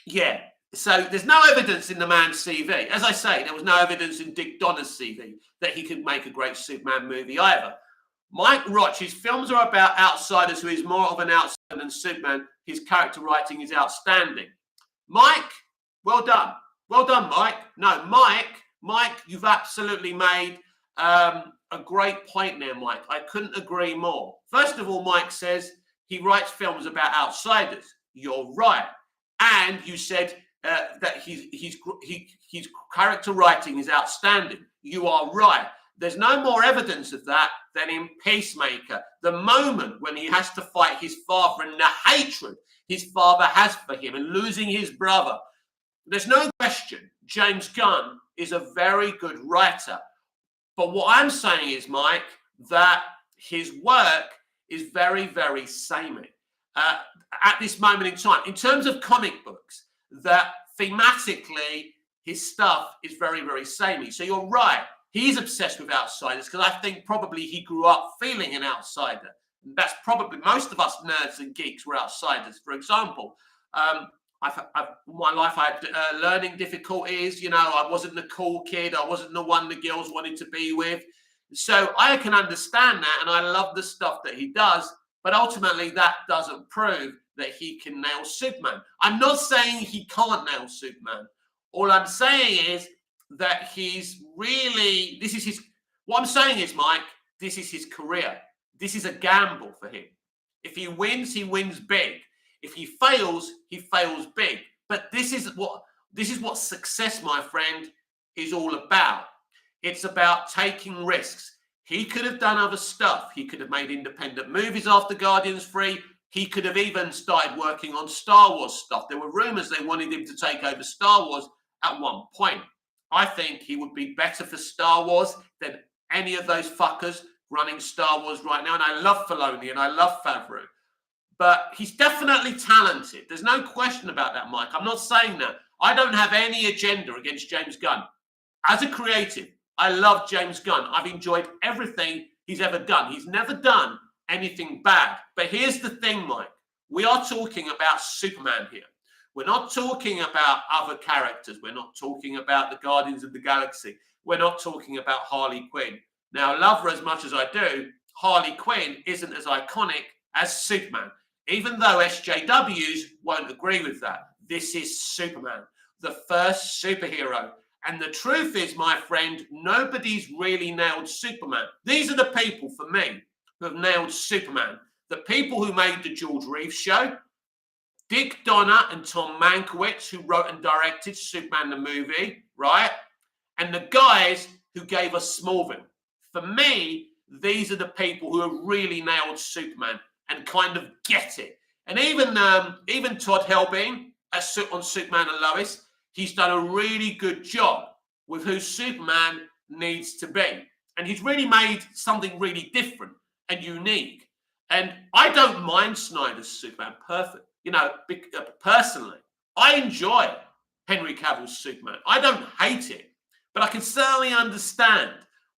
yeah, so there's no evidence in the man's CV. As I say, there was no evidence in Dick Donner's CV that he could make a great Superman movie either. Mike Roch, his films are about outsiders who is more of an outsider than Superman. His character writing is outstanding. Mike, well done. Well done, Mike. No, Mike, you've absolutely made a great point there, Mike. I couldn't agree more. First of all, Mike says he writes films about outsiders. You're right. And you said that his character writing is outstanding. You are right. There's no more evidence of that than in Peacemaker. The moment when he has to fight his father and the hatred his father has for him and losing his brother. There's no question James Gunn is a very good writer. But what I'm saying is, Mike, that his work is very, very samey at this moment in time. In terms of comic books, that thematically his stuff is very, very samey. So you're right. He's obsessed with outsiders because I think probably he grew up feeling an outsider. That's probably most of us nerds and geeks were outsiders. For example, my life I had learning difficulties. You know, I wasn't the cool kid. I wasn't the one the girls wanted to be with. So I can understand that, and I love the stuff that he does. But ultimately, that doesn't prove that he can nail Superman. I'm not saying he can't nail Superman. All I'm saying is that he's really, what I'm saying is, Mike, this is his career. This is a gamble for him. If he wins big. If he fails big. But this is what success, my friend, is all about. It's about taking risks. He could have done other stuff. He could have made independent movies after Guardians 3. He could have even started working on Star Wars stuff. There were rumors they wanted him to take over Star Wars at one point. I think he would be better for Star Wars than any of those fuckers running Star Wars right now. And I love Filoni and I love Favreau. But he's definitely talented. There's no question about that, Mike. I'm not saying that. I don't have any agenda against James Gunn. As a creative, I love James Gunn. I've enjoyed everything he's ever done. He's never done anything bad. But here's the thing, Mike. We are talking about Superman here. We're not talking about other characters. We're not talking about the Guardians of the Galaxy. We're not talking about Harley Quinn. Now, love her as much as I do, Harley Quinn isn't as iconic as Superman. Even though SJWs won't agree with that. This is Superman, the first superhero. And the truth is, my friend, nobody's really nailed Superman. These are the people, for me, who have nailed Superman. The people who made the George Reeves show, Dick Donner and Tom Mankiewicz, who wrote and directed Superman the movie, right? And the guys who gave us Smallville. For me, these are the people who have really nailed Superman and kind of get it. And even Todd Helbing on Superman and Lois, he's done a really good job with who Superman needs to be. And he's really made something really different and unique. And I don't mind Snyder's Superman personally. I enjoy Henry Cavill's Superman. I don't hate it, but I can certainly understand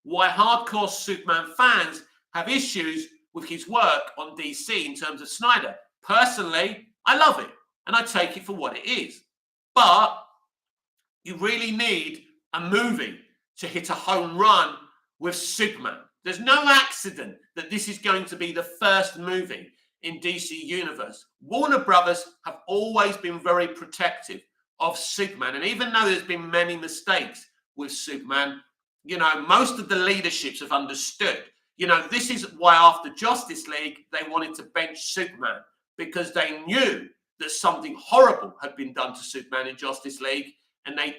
why hardcore Superman fans have issues with his work on DC in terms of Snyder. Personally, I love it and I take it for what it is. But you really need a movie to hit a home run with Superman. There's no accident that this is going to be the first movie in DC Universe. Warner Brothers have always been very protective of Superman. And even though there's been many mistakes with Superman, most of the leaderships have understood. This is why after Justice League, they wanted to bench Superman, because they knew that something horrible had been done to Superman in Justice League, and they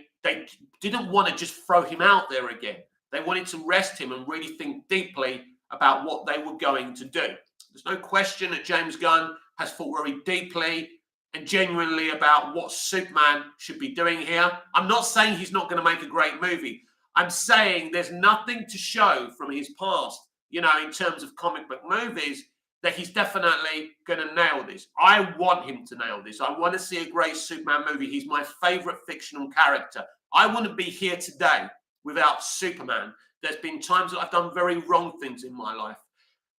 didn't want to just throw him out there again. They wanted to rest him and really think deeply about what they were going to do. There's no question that James Gunn has thought very deeply and genuinely about what Superman should be doing here. I'm not saying he's not going to make a great movie. I'm saying there's nothing to show from his past, in terms of comic book movies, that he's definitely going to nail this. I want him to nail this. I want to see a great Superman movie. He's my favorite fictional character. I wouldn't be here today without Superman. There's been times that I've done very wrong things in my life.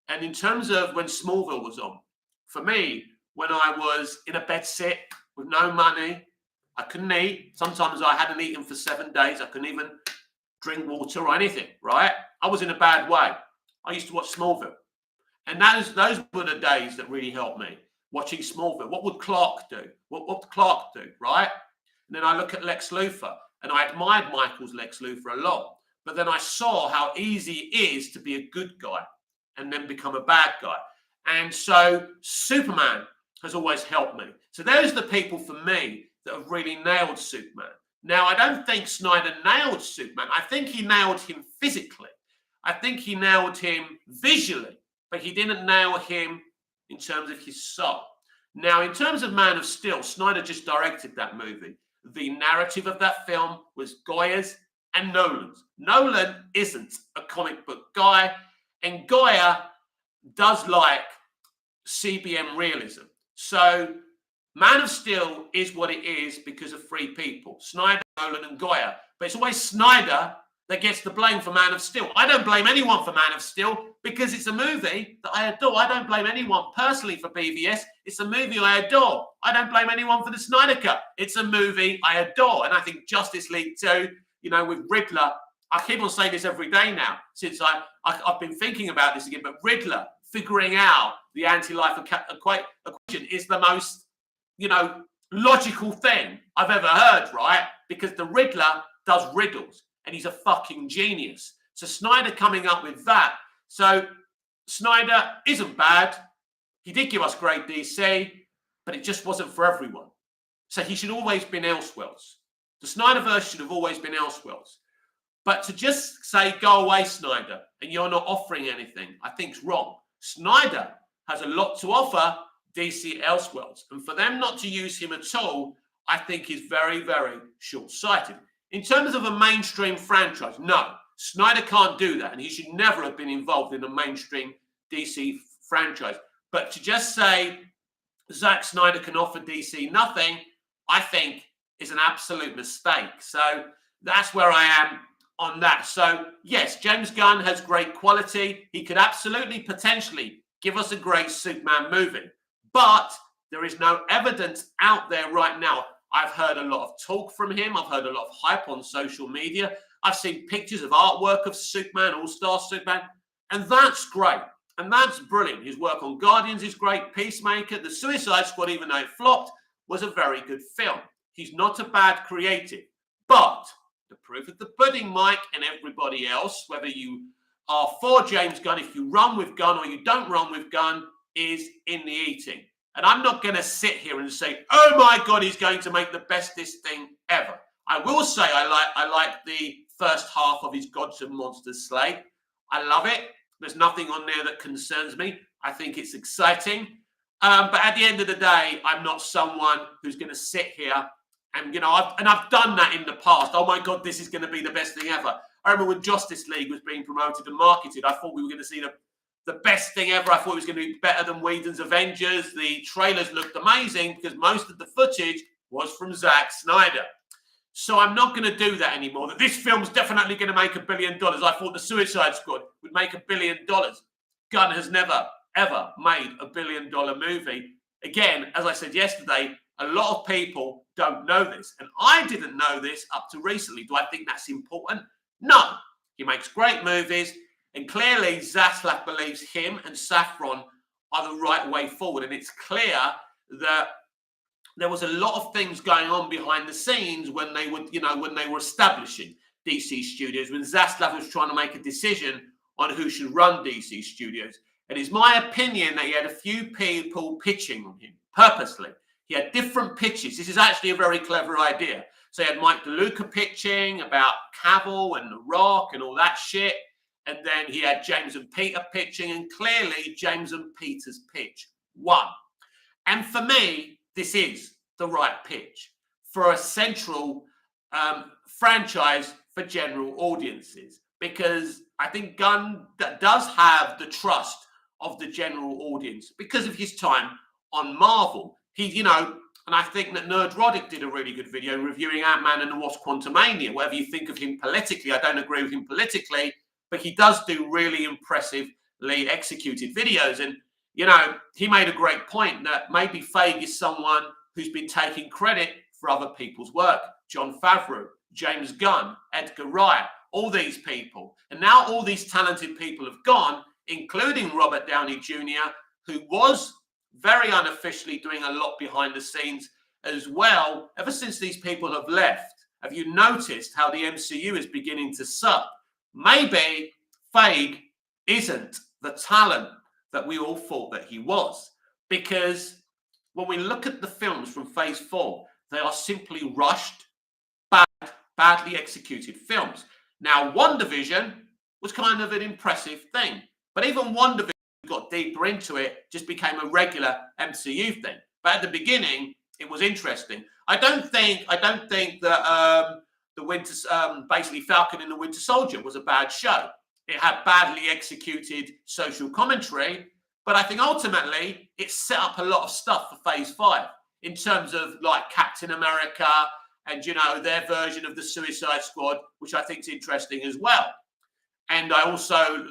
And in terms of when Smallville was on, for me, when I was in a bed sick with no money, I couldn't eat. Sometimes I hadn't eaten for 7 days. I couldn't even drink water or anything, right? I was in a bad way. I used to watch Smallville. And those were the days that really helped me, watching Smallville. What would Clark do? What would Clark do, right? And then I look at Lex Luthor, and I admired Michael's Lex Luthor a lot. But then I saw how easy it is to be a good guy and then become a bad guy. And so Superman has always helped me. So there's the people for me that have really nailed Superman. Now, I don't think Snyder nailed Superman. I think he nailed him physically. I think he nailed him visually, but he didn't nail him in terms of his soul. Now, in terms of Man of Steel, Snyder just directed that movie. The narrative of that film was Goya's and Nolan's. Nolan isn't a comic book guy, and Goya does like CBM realism. So Man of Steel is what it is because of three people: Snyder, Nolan, and Goya. But it's always Snyder that gets the blame for Man of Steel. I don't blame anyone for Man of Steel because it's a movie that I adore. I don't blame anyone personally for BVS. It's a movie I adore. I don't blame anyone for the Snyder Cut. It's a movie I adore. And I think Justice League 2, with Riddler, I keep on saying this every day now since I've been thinking about this again, but Riddler figuring out the anti-life equation is the most, logical thing I've ever heard, right? Because the Riddler does riddles and he's a fucking genius. So Snyder coming up with that. So Snyder isn't bad. He did give us great DC, but it just wasn't for everyone. So he should always been Elseworlds. The Snyderverse should have always been Elseworlds. But to just say, go away, Snyder, and you're not offering anything, I think is wrong. Snyder has a lot to offer DC Elseworlds. And for them not to use him at all, I think is very, very short-sighted. In terms of a mainstream franchise, no, Snyder can't do that. And he should never have been involved in a mainstream DC franchise. But to just say Zack Snyder can offer DC nothing, I think is an absolute mistake. So that's where I am on that. So yes, James Gunn has great quality. He could absolutely potentially give us a great Superman movie. But there is no evidence out there right now. I've heard a lot of talk from him. I've heard a lot of hype on social media. I've seen pictures of artwork of Superman, All-Star Superman, and that's great. And that's brilliant. His work on Guardians is great. Peacemaker, The Suicide Squad, even though it flopped, was a very good film. He's not a bad creative. But the proof of the pudding, Mike, and everybody else, whether you are for James Gunn, if you run with Gunn or you don't run with Gunn, is in the eating. And I'm not going to sit here and say, oh my God, he's going to make the bestest thing ever. I will say I like the first half of his Gods and Monsters slate. I love it. There's nothing on there that concerns me. I think it's exciting. But at the end of the day, I'm not someone who's going to sit here and, I've done that in the past. Oh my God, this is going to be the best thing ever. I remember when Justice League was being promoted and marketed, I thought we were going to see the best thing ever. I thought it was going to be better than Whedon's Avengers. The trailers looked amazing because most of the footage was from Zack Snyder. So I'm not going to do that anymore. That this film's definitely going to make $1 billion. I thought the Suicide Squad would make $1 billion. Gunn has never, ever made $1 billion movie. Again, as I said yesterday, a lot of people don't know this. And I didn't know this up to recently. Do I think that's important? No. He makes great movies. And clearly, Zaslav believes him and Safran are the right way forward. And it's clear that there was a lot of things going on behind the scenes when they would, when they were establishing DC Studios, when Zaslav was trying to make a decision on who should run DC Studios. And it's my opinion that he had a few people pitching on him purposely. He had different pitches. This is actually a very clever idea. So he had Mike DeLuca pitching about Cavill and The Rock and all that shit. And then he had James and Peter pitching. And clearly, James and Peter's pitch won. And for me, this is the right pitch for a central franchise for general audiences, because I think Gunn does have the trust of the general audience because of his time on Marvel. He, and I think that Nerd Roddick did a really good video reviewing Ant-Man and the Wasp: Quantumania. Whatever you think of him politically, I don't agree with him politically, but he does do really impressively executed videos. And he made a great point that maybe Feige is someone who's been taking credit for other people's work. Jon Favreau, James Gunn, Edgar Wright, all these people. And now all these talented people have gone, including Robert Downey Jr., who was very unofficially doing a lot behind the scenes as well. Ever since these people have left, have you noticed how the MCU is beginning to suck? Maybe Feige isn't the talent that we all thought that he was, because when we look at the films from Phase 4, they are simply rushed, badly executed films. Now, WandaVision was kind of an impressive thing, but even WandaVision got deeper into it, just became a regular MCU thing. But at the beginning, it was interesting. I don't think that basically Falcon and the Winter Soldier was a bad show. It had badly executed social commentary, but I think ultimately it set up a lot of stuff for Phase 5 in terms of like Captain America and, their version of the Suicide Squad, which I think is interesting as well. And I also,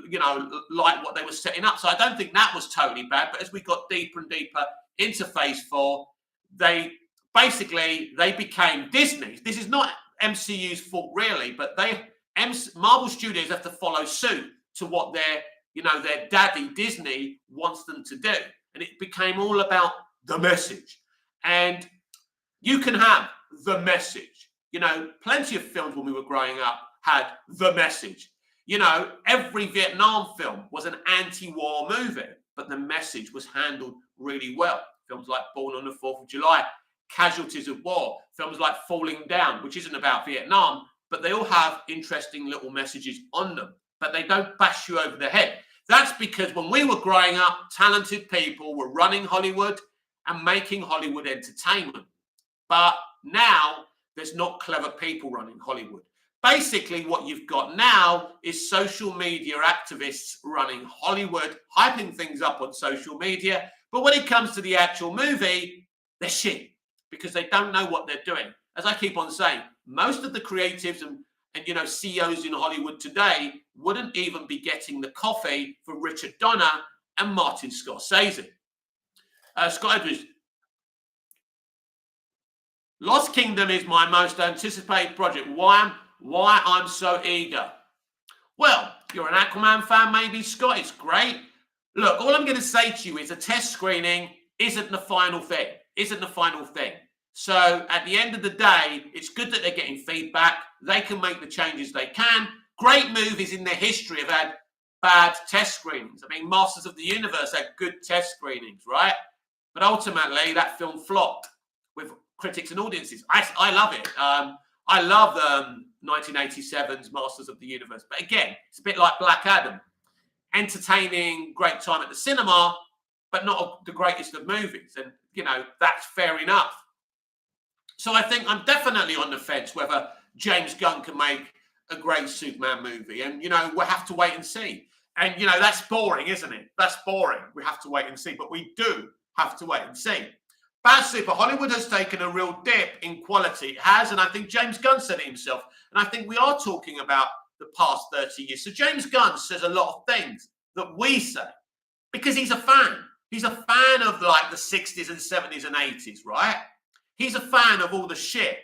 like what they were setting up. So I don't think that was totally bad. But as we got deeper and deeper into Phase 4, they became Disney. This is not MCU's fault really, but Marvel Studios have to follow suit to what their daddy Disney wants them to do. And it became all about the message. And you can have the message. Plenty of films when we were growing up had the message. Every Vietnam film was an anti-war movie, but the message was handled really well. Films like Born on the 4th of July, Casualties of War, films like Falling Down, which isn't about Vietnam, but they all have interesting little messages on them, but they don't bash you over the head. That's because when we were growing up, talented people were running Hollywood and making Hollywood entertainment. But now there's not clever people running Hollywood. Basically, what you've got now is social media activists running Hollywood, hyping things up on social media. But when it comes to the actual movie, they're shit because they don't know what they're doing. As I keep on saying, most of the creatives and CEOs in Hollywood today wouldn't even be getting the coffee for Richard Donner and Martin Scorsese. Scott Edwards. Lost Kingdom is my most anticipated project. Why I'm so eager? Well, you're an Aquaman fan, maybe, Scott. It's great. Look, all I'm going to say to you is a test screening isn't the final thing. So at the end of the day, it's good that they're getting feedback. They can make the changes they can. Great movies in their history have had bad test screenings. I mean, Masters of the Universe had good test screenings, right? But ultimately, that film flopped with critics and audiences. I love it. I love 1987's Masters of the Universe. But again, it's a bit like Black Adam. Entertaining, great time at the cinema, but not the greatest of movies. And, that's fair enough. So I think I'm definitely on the fence whether James Gunn can make a great Superman movie. And, you know, we'll have to wait and see. And, you know, that's boring, isn't it? That's boring. We have to wait and see. But we do have to wait and see. Bad Super, Hollywood has taken a real dip in quality. It has. And I think James Gunn said it himself. And I think we are talking about the past 30 years. So James Gunn says a lot of things that we say because he's a fan. He's a fan of like the 60s and 70s and 80s, right? He's a fan of all the shit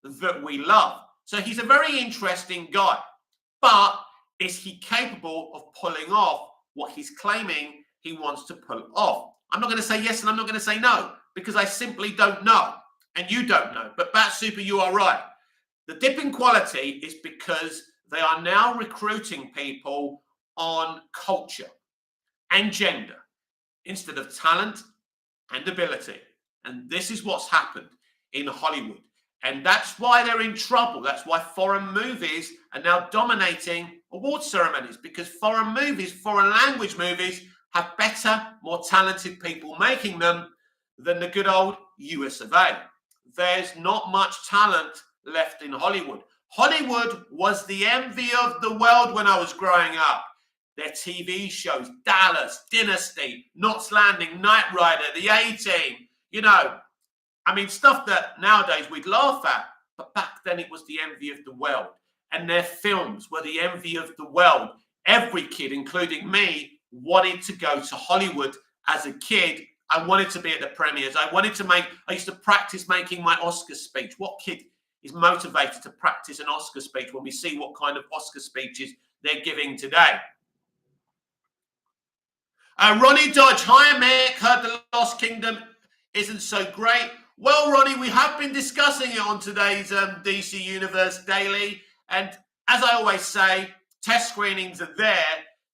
that we love. So he's a very interesting guy. But is he capable of pulling off what he's claiming he wants to pull off? I'm not going to say yes and I'm not going to say no because I simply don't know. And you don't know. But Bat Super, you are right. The dip in quality is because they are now recruiting people on culture and gender instead of talent and ability. And this is what's happened in Hollywood. And that's why they're in trouble. That's why foreign movies are now dominating award ceremonies, because foreign movies, foreign language movies, have better, more talented people making them than the good old US of A. There's not much talent left in Hollywood. Hollywood was the envy of the world when I was growing up. Their TV shows, Dallas, Dynasty, Knots Landing, Knight Rider, The A-Team, you know, I mean, stuff that nowadays we'd laugh at, but back then it was the envy of the world. And their films were the envy of the world. Every kid, including me, wanted to go to Hollywood as a kid. I wanted to be at the premieres. I used to practice making my Oscar speech. What kid is motivated to practice an Oscar speech when we see what kind of Oscar speeches they're giving today? Ronnie Dodge, hi Mick, heard The Lost Kingdom isn't so great. Well, Ronnie, we have been discussing it on today's DC Universe Daily. And as I always say, test screenings are there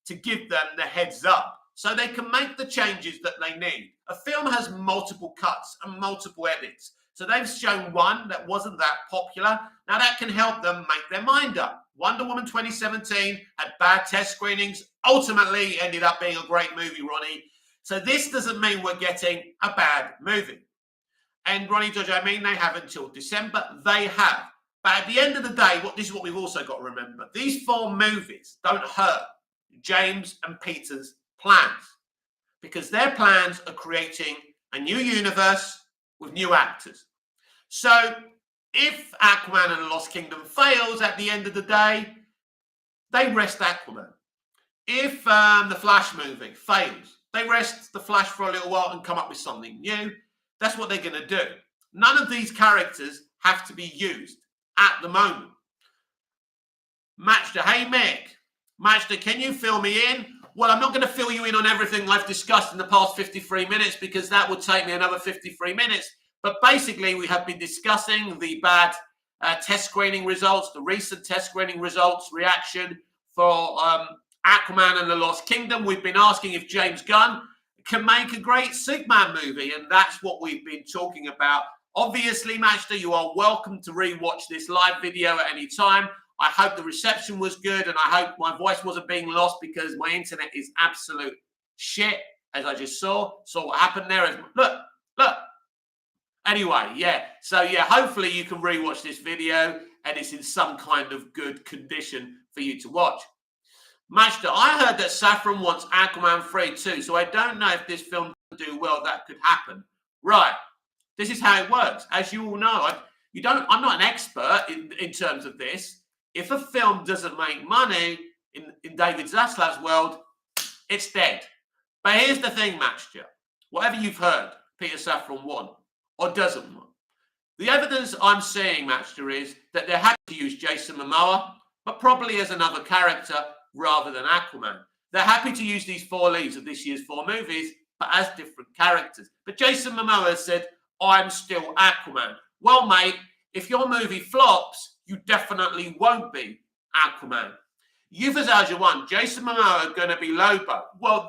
to give them the heads up so they can make the changes that they need. A film has multiple cuts and multiple edits. So they've shown one that wasn't that popular. Now that can help them make their mind up. Wonder Woman 2017 had bad test screenings, ultimately ended up being a great movie, Ronnie. So this doesn't mean we're getting a bad movie. And Ronnie Dodge, I mean, they have until December. They have. But at the end of the day, this is what we've also got to remember. These 4 movies don't hurt James and Peter's plans because their plans are creating a new universe with new actors. So if Aquaman and the Lost Kingdom fails at the end of the day, they rest Aquaman. If the Flash movie fails, they rest the Flash for a little while and come up with something new. That's what they're going to do. None of these characters have to be used at the moment. Matchda, hey Mick. Matchda, can you fill me in? Well, I'm not going to fill you in on everything I've discussed in the past 53 minutes because that would take me another 53 minutes. But basically, we have been discussing the bad test screening results, the recent test screening results, reaction for Aquaman and the Lost Kingdom. We've been asking if James Gunn can make a great Superman movie, and that's what we've been talking about. Obviously, Matchda, you are welcome to rewatch this live video at any time. I hope the reception was good, and I hope my voice wasn't being lost because my internet is absolute shit, as I just saw. So what happened there is, look. Anyway, yeah. So, yeah, hopefully you can rewatch this video, and it's in some kind of good condition for you to watch. Matchda, I heard that Saffron wants Aquaman 3 too, so I don't know if this film doesn't do well, that could happen. Right. This is how it works. As you all know, I'm not an expert in terms of this. If a film doesn't make money in David Zaslav's world, it's dead. But here's the thing, Matchda. Whatever you've heard, Peter Safran won or doesn't want. The evidence I'm seeing, Matchda, is that they're happy to use Jason Momoa, but probably as another character rather than Aquaman. They're happy to use these 4 leads of this year's 4 movies, but as different characters. But Jason Momoa said, I'm still Aquaman. Well, mate, if your movie flops, you definitely won't be Aquaman. Euphanasia 1, Jason Momoa going to be Lobo. Well,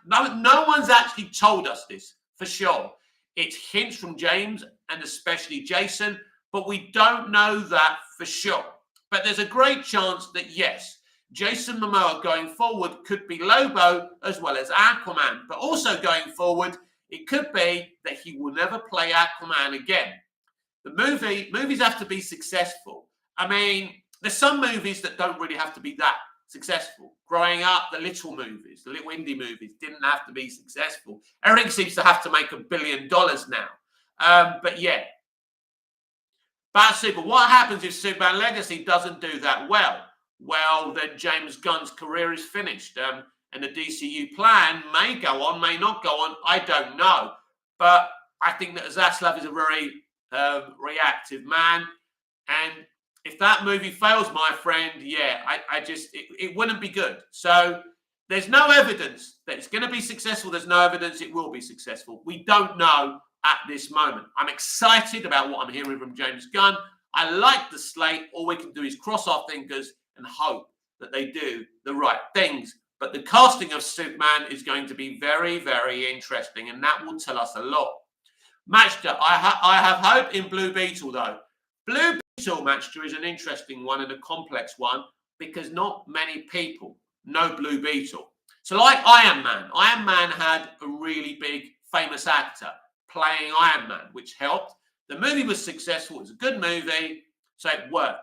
no one's actually told us this for sure. It's hints from James and especially Jason, but we don't know that for sure. But there's a great chance that, yes, Jason Momoa going forward could be Lobo as well as Aquaman. But also going forward, it could be that he will never play Aquaman again. The movies have to be successful. I mean, there's some movies that don't really have to be that successful. Growing up, the little movies, the little indie movies didn't have to be successful. Everything seems to have to make $1 billion now. But yeah, Super. What happens if Superman Legacy doesn't do that well? Well, then James Gunn's career is finished. And the DCU plan may go on, may not go on. I don't know. But I think that Zaslav is a very reactive man. And if that movie fails, my friend, yeah, it wouldn't be good. So there's no evidence that it's going to be successful. There's no evidence it will be successful. We don't know at this moment. I'm excited about what I'm hearing from James Gunn. I like the slate. All we can do is cross our fingers and hope that they do the right things. But the casting of Superman is going to be very, very interesting, and that will tell us a lot. Matchda, I have hope in Blue Beetle, though. Blue Beetle, Matchda, is an interesting one and a complex one because not many people know Blue Beetle. So like Iron Man had a really big, famous actor playing Iron Man, which helped. The movie was successful. It was a good movie, so it worked.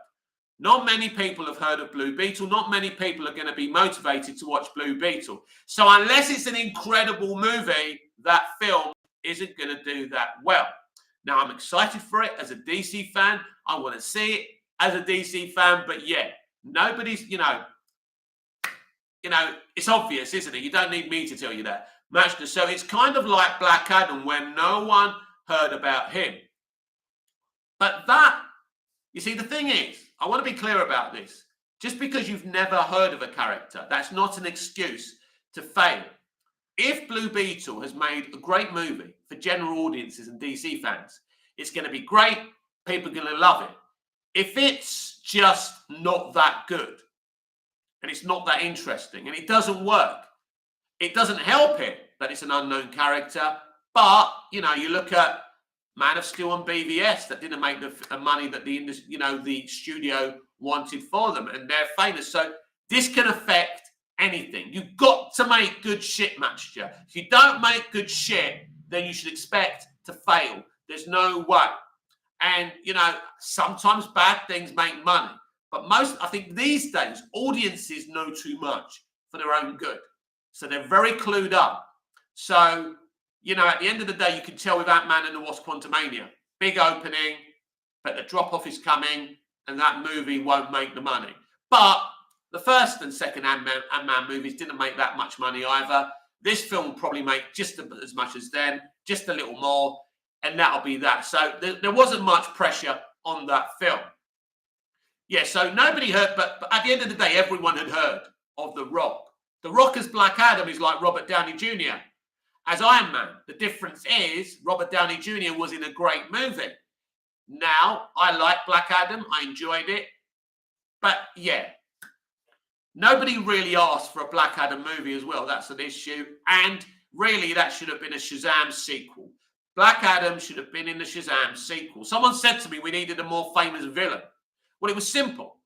Not many people have heard of Blue Beetle. Not many people are going to be motivated to watch Blue Beetle. So unless it's an incredible movie, that film isn't going to do that well. Now, I'm excited for it as a DC fan. I want to see it as a DC fan. But yeah, nobody's, it's obvious, isn't it? You don't need me to tell you that. So it's kind of like Black Adam when no one heard about him. But that, you see, the thing is, I want to be clear about this. Just because you've never heard of a character, that's not an excuse to fail. If Blue Beetle has made a great movie for general audiences and DC fans, it's going to be great. People are going to love it. If it's just not that good and it's not that interesting and it doesn't work, it doesn't help it that it's an unknown character. But, you look at Man of Steel and BVS that didn't make the money that the studio wanted for them, and they're famous. So this can affect anything. You've got to make good shit, Matchja. If you don't make good shit, then you should expect to fail. There's no way. And, sometimes bad things make money. But I think these days, audiences know too much for their own good. So they're very clued up. So, at the end of the day, you can tell with Ant-Man and the Wasp Quantumania. Big opening, but the drop-off is coming, and that movie won't make the money. But the first and second Ant-Man movies didn't make that much money either. This film will probably make just as much as then, just a little more, and that'll be that. So there wasn't much pressure on that film. Yeah, so nobody heard, but at the end of the day, everyone had heard of The Rock. The Rock as Black Adam is like Robert Downey Jr. as Iron Man. The difference is Robert Downey Jr. was in a great movie. Now, I like Black Adam. I enjoyed it. But yeah, nobody really asked for a Black Adam movie as well. That's an issue. And really, that should have been a Shazam sequel. Black Adam should have been in the Shazam sequel. Someone said to me we needed a more famous villain. Well, it was simple.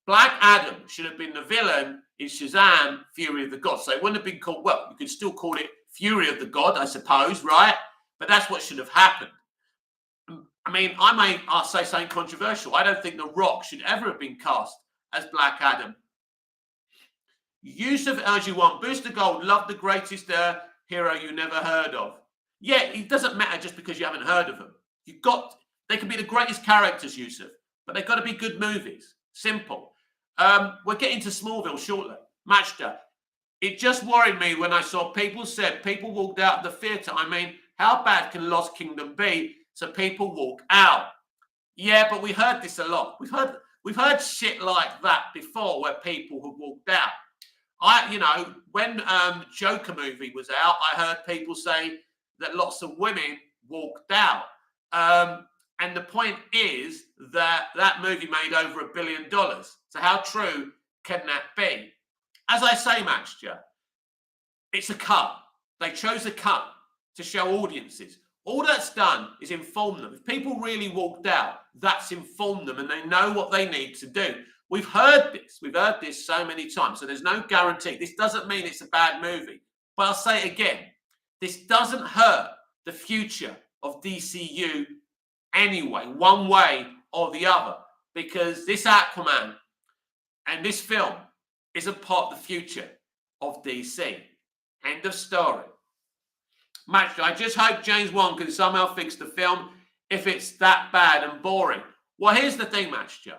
Black Adam should have been the villain in Shazam, Fury of the Gods. So it wouldn't have been called, well, you could still call it Fury of the God, I suppose, right? But that's what should have happened. I mean, I'll say something controversial. I don't think The Rock should ever have been cast as Black Adam. Yusuf Erjuwan, Booster Gold, love the greatest hero you never heard of. Yeah, it doesn't matter just because you haven't heard of them. They can be the greatest characters, Yusuf, but they've got to be good movies. Simple. We're getting to Smallville shortly. Matchda. It just worried me when I saw people walked out of the theatre. I mean, how bad can Lost Kingdom be? So people walk out. Yeah, but we heard this a lot. We've heard shit like that before where people have walked out. When Joker movie was out, I heard people say that lots of women walked out. And the point is that movie made over $1 billion. So how true can that be? As I say, Matchja, it's a cut. They chose a cut to show audiences. All that's done is inform them. If people really walked out, that's informed them and they know what they need to do. We've heard this. We've heard this so many times. So there's no guarantee. This doesn't mean it's a bad movie. But I'll say it again. This doesn't hurt the future of DCU anyway, one way or the other. because this Aquaman and this film isn't part of the future of DC. End of story. Match, I just hope James Wan can somehow fix the film if it's that bad and boring. Well, here's the thing, Match Joe.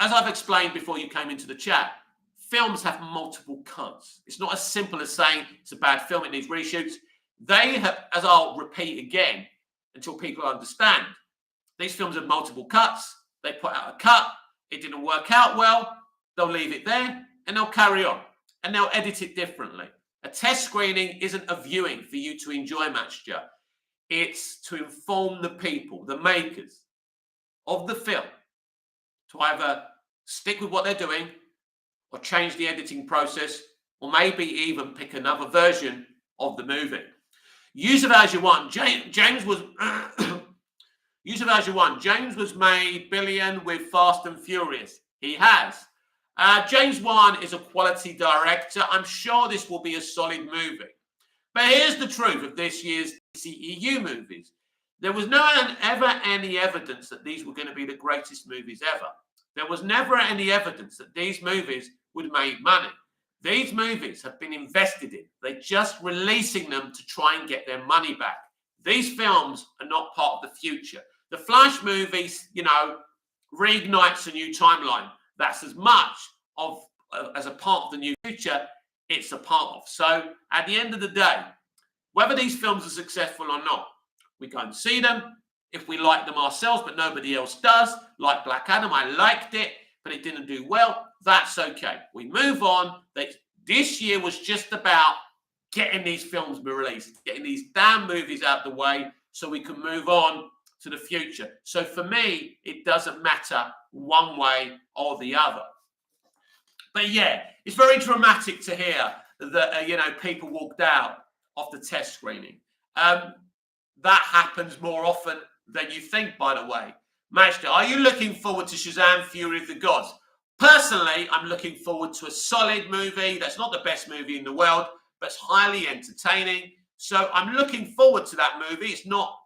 As I've explained before you came into the chat, films have multiple cuts. It's not as simple as saying it's a bad film, it needs reshoots. They have, as I'll repeat again until people understand, these films have multiple cuts. They put out a cut, it didn't work out well, they'll leave it there and they'll carry on and they'll edit it differently. A test screening isn't a viewing for you to enjoy, Match Joe. It's to inform the people, the makers of the film, to either stick with what they're doing or change the editing process or maybe even pick another version of the movie. Use it as you want. James was use it as you want. James was made billion with Fast and Furious. He has. James Wan is a quality director. I'm sure this will be a solid movie. But here's the truth of this year's DCEU movies. There was ever any evidence that these were going to be the greatest movies ever. There was never any evidence that these movies would make money. These movies have been invested in. They're just releasing them to try and get their money back. These films are not part of the future. The Flash movies, reignites a new timeline. That's as much of as a part of the new future it's a part of. So at the end of the day, whether these films are successful or not, we go and see them. If we like them ourselves, but nobody else does, like Black Adam, I liked it, but it didn't do well, that's okay. We move on. This year was just about getting these films released, getting these damn movies out of the way so we can move on to the future. So for me, it doesn't matter one way or the other. But yeah, it's very dramatic to hear that, people walked out of the test screening. That happens more often than you think, by the way. Majda, are you looking forward to Shazam! Fury of the Gods? Personally, I'm looking forward to a solid movie. That's not the best movie in the world, but it's highly entertaining. So I'm looking forward to that movie. It's not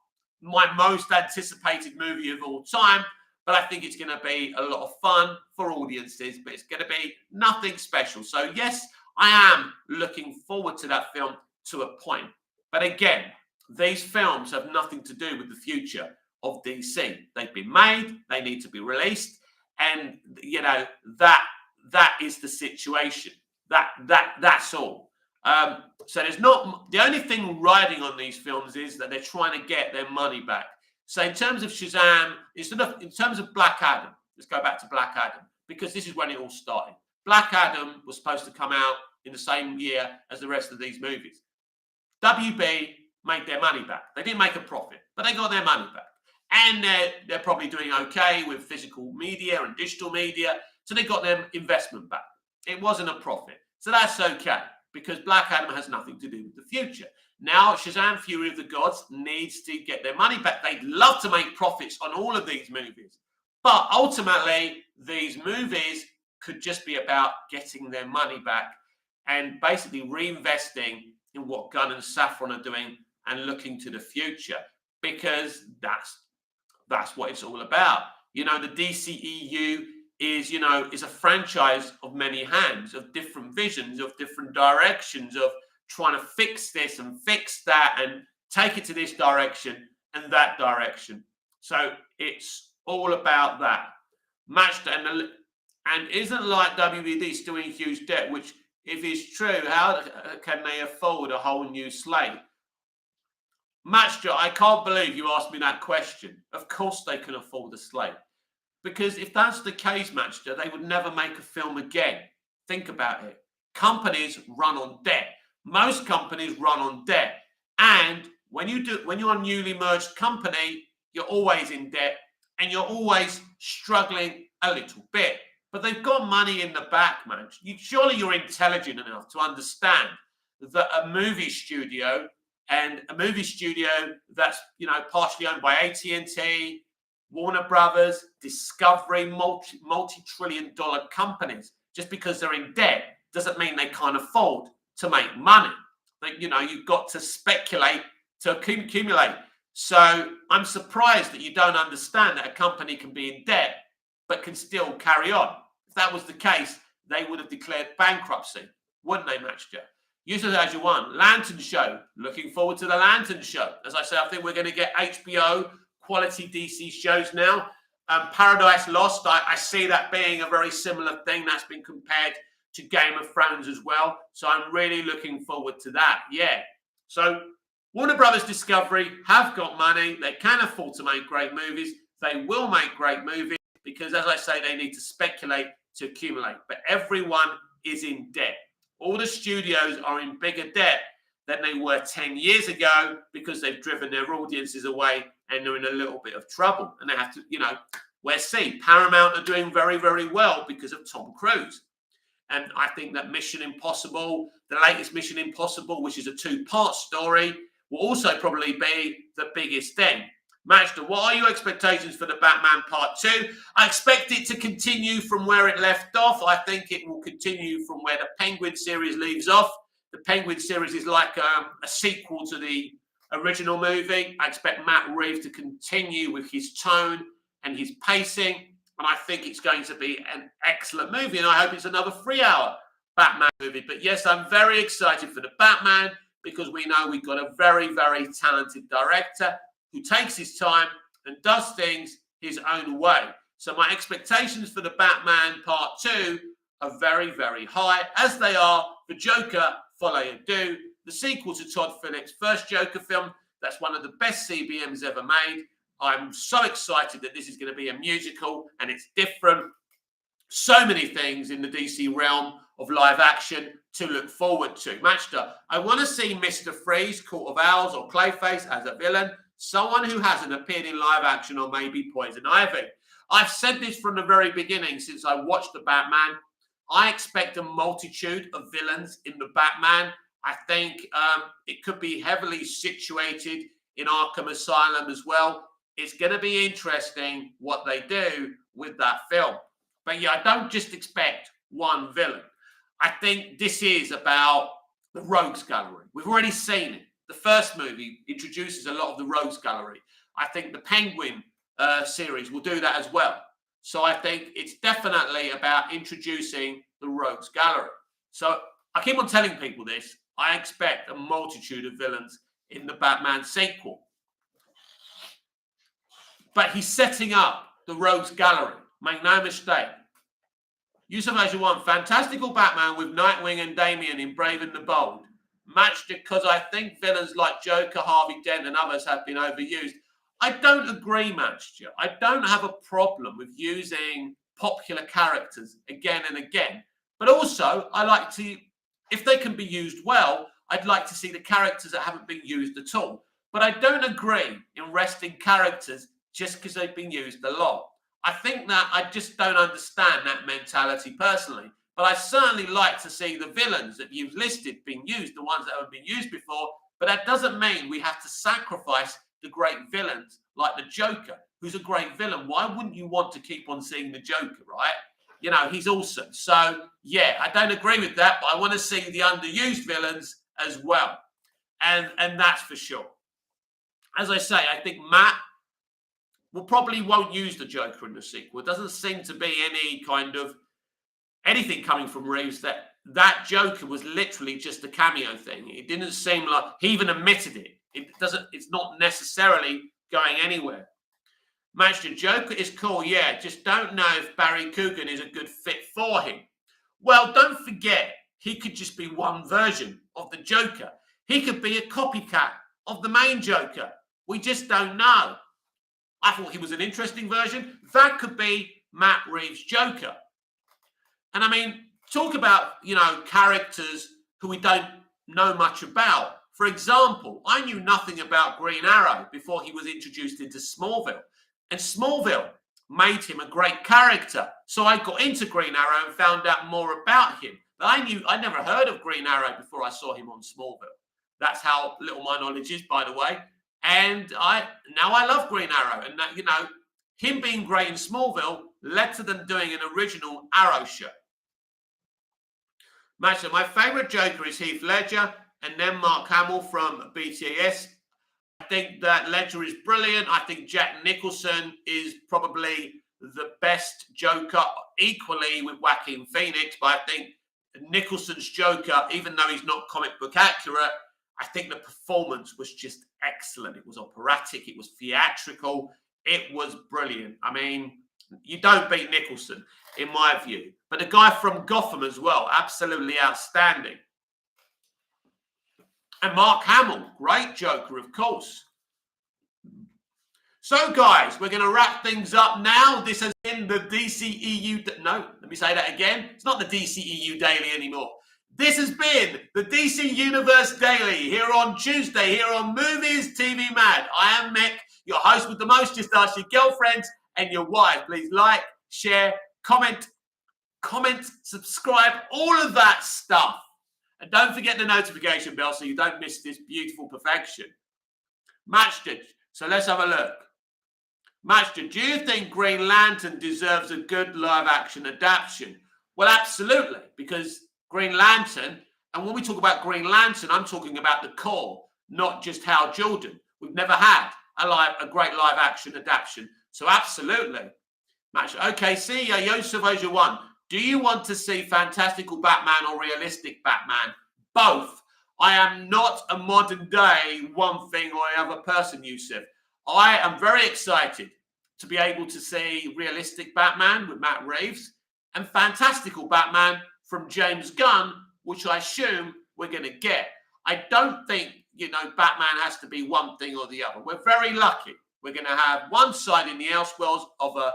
my most anticipated movie of all time, but I think it's going to be a lot of fun for audiences, but it's going to be nothing special. So yes, I am looking forward to that film to a point. But again, these films have nothing to do with the future of DC. They've been made, they need to be released, and that is the situation. That's all. So there's not, the only thing riding on these films is that they're trying to get their money back. So in terms of Shazam, in terms of Black Adam, let's go back to Black Adam, because this is when it all started. Black Adam was supposed to come out in the same year as the rest of these movies. WB made their money back. They didn't make a profit, but they got their money back. And they're probably doing okay with physical media and digital media, so they got their investment back. It wasn't a profit. So that's okay, because Black Adam has nothing to do with the future. Now, Shazam! Fury of the Gods needs to get their money back. They'd love to make profits on all of these movies. But ultimately, these movies could just be about getting their money back and basically reinvesting in what Gunn and Safran are doing and looking to the future, because that's what it's all about. The DCEU is a franchise of many hands, of different visions, of different directions, of trying to fix this and fix that and take it to this direction and that direction. So it's all about that. And isn't like WBD still in huge debt, which if it's true, how can they afford a whole new slate? Matchjo, I can't believe you asked me that question. Of course they can afford a slate. Because if that's the case, Matchjo, they would never make a film again. Think about it. Companies run on debt. Most companies run on debt. And when you're a newly merged company, you're always in debt and you're always struggling a little bit. But they've got money in the back, man. Surely you're intelligent enough to understand that a movie studio that's partially owned by AT&T, Warner Brothers, Discovery, multi-trillion-dollar companies, just because they're in debt doesn't mean they can't afford to make money. You've got to speculate to accumulate. So I'm surprised that you don't understand that a company can be in debt but can still carry on. If that was the case, they would have declared bankruptcy, wouldn't they, Matcher? Yusuf as you want. Lantern Show. Looking forward to the Lantern Show. As I say, I think we're going to get HBO quality DC shows now. Paradise Lost, I see that being a very similar thing. That's been compared to Game of Thrones as well. So I'm really looking forward to that. Yeah. So Warner Brothers Discovery have got money. They can afford to make great movies. They will make great movies because, as I say, they need to speculate to accumulate. But everyone is in debt. All the studios are in bigger debt than they were 10 years ago because they've driven their audiences away and they're in a little bit of trouble. And they have to, we'll see. Paramount are doing very, very well because of Tom Cruise. And I think that Mission Impossible, the latest Mission Impossible, which is a 2-part story, will also probably be the biggest thing. Matchda, what are your expectations for the Batman Part 2? I expect it to continue from where it left off. I think it will continue from where the Penguin series leaves off. The Penguin series is like a sequel to the original movie. I expect Matt Reeves to continue with his tone and his pacing. And I think it's going to be an excellent movie. And I hope it's another 3-hour Batman movie. But yes, I'm very excited for the Batman because we know we've got a very, very talented director who takes his time and does things his own way. So my expectations for the Batman Part 2 are very, very high, as they are for Joker, Folie à Deux, the sequel to Todd Phillips' first Joker film. That's one of the best CBMs ever made. I'm so excited that this is going to be a musical and it's different. So many things in the DC realm of live action to look forward to. Matchda, I want to see Mr. Freeze, Court of Owls, or Clayface as a villain. Someone who hasn't appeared in live action, or maybe Poison Ivy. I've said this from the very beginning since I watched the Batman. I expect a multitude of villains in the Batman. I think it could be heavily situated in Arkham Asylum as well. It's going to be interesting what they do with that film. But yeah, I don't just expect one villain. I think this is about the Rogues Gallery. We've already seen it. The first movie introduces a lot of the Rogues Gallery. I think the Penguin series will do that as well. So I think it's definitely about introducing the Rogues Gallery. So I keep on telling people this. I expect a multitude of villains in the Batman sequel. But he's setting up the Rogues Gallery. Make no mistake. Yusuf Ajuwan, fantastical Batman with Nightwing and Damian in Brave and the Bold. Matched because I think villains like Joker, Harvey Dent, and others have been overused. I don't agree, Matched. I don't have a problem with using popular characters again and again. But also, I like to, if they can be used well, I'd like to see the characters that haven't been used at all. But I don't agree in resting characters just because they've been used a lot. I think that I just don't understand that mentality personally. But I certainly like to see the villains that you've listed being used, the ones that haven't been used before. But that doesn't mean we have to sacrifice the great villains like the Joker, who's a great villain. Why wouldn't you want to keep on seeing the Joker, right? You know, he's awesome. So, yeah, I don't agree with that, but I want to see the underused villains as well. And that's for sure. As I say, I think Matt probably won't use the Joker in the sequel. It doesn't seem to be any kind of anything coming from Reeves that Joker was literally just a cameo thing. It didn't seem like he even admitted it. It's not necessarily going anywhere. Manchester Joker is cool, yeah. Just don't know if Barry Coogan is a good fit for him. Well, don't forget, he could just be one version of the Joker. He could be a copycat of the main Joker. We just don't know. I thought he was an interesting version. That could be Matt Reeves' Joker. And I mean, talk about, characters who we don't know much about. For example, I knew nothing about Green Arrow before he was introduced into Smallville. And Smallville made him a great character. So I got into Green Arrow and found out more about him. But I never heard of Green Arrow before I saw him on Smallville. That's how little my knowledge is, by the way. And now I love Green Arrow. And, him being great in Smallville led to them doing an original Arrow show. Matcher, my favourite Joker is Heath Ledger and then Mark Hamill from BTS. I think that Ledger is brilliant. I think Jack Nicholson is probably the best Joker, equally with Joaquin Phoenix. But I think Nicholson's Joker, even though he's not comic book accurate, I think the performance was just excellent. It was operatic. It was theatrical. It was brilliant. I mean, you don't beat Nicholson, in my view. But the guy from Gotham as well, absolutely outstanding. And Mark Hamill, great Joker, of course. So, guys, we're going to wrap things up now. This has been the DCEU... No, let me say that again. It's not the DCEU Daily anymore. This has been the DC Universe Daily here on Tuesday, here on Movies TV Mad. I am Mick, your host with the most. Just ask your girlfriends and your wife. Please like, share, comment, subscribe, all of that stuff. And don't forget the notification bell so you don't miss this beautiful perfection. Matchted. So let's have a look. Matchted. Do you think Green Lantern deserves a good live-action adaptation? Well, absolutely, because Green Lantern, and when we talk about Green Lantern, I'm talking about the core, not just Hal Jordan. We've never had a great live-action adaptation. So absolutely. Okay, see, Yosef Oja 1. Do you want to see fantastical Batman or realistic Batman? Both. I am not a modern day one thing or another person, Yusuf. I am very excited to be able to see realistic Batman with Matt Reeves and fantastical Batman from James Gunn, which I assume we're going to get. I don't think, Batman has to be one thing or the other. We're very lucky. We're going to have one side in the Elseworlds of a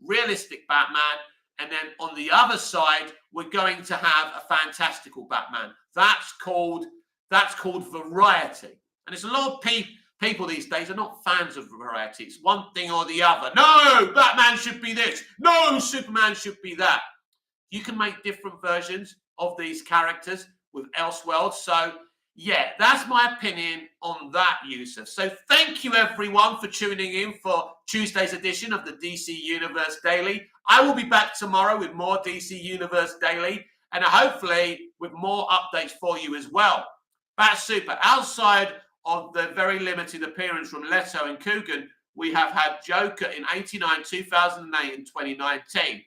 realistic Batman, and then on the other side, we're going to have a fantastical Batman. That's called variety. And there's a lot of people these days are not fans of variety. It's one thing or the other. No, Batman should be this. No, Superman should be that. You can make different versions of these characters with Elseworlds. So, yeah, that's my opinion on that, Yusuf. So thank you, everyone, for tuning in for Tuesday's edition of the DC Universe Daily. I will be back tomorrow with more DC Universe Daily and hopefully with more updates for you as well. That's super. Outside of the very limited appearance from Leto and Coogan, we have had Joker in 89, 2008 and 2019.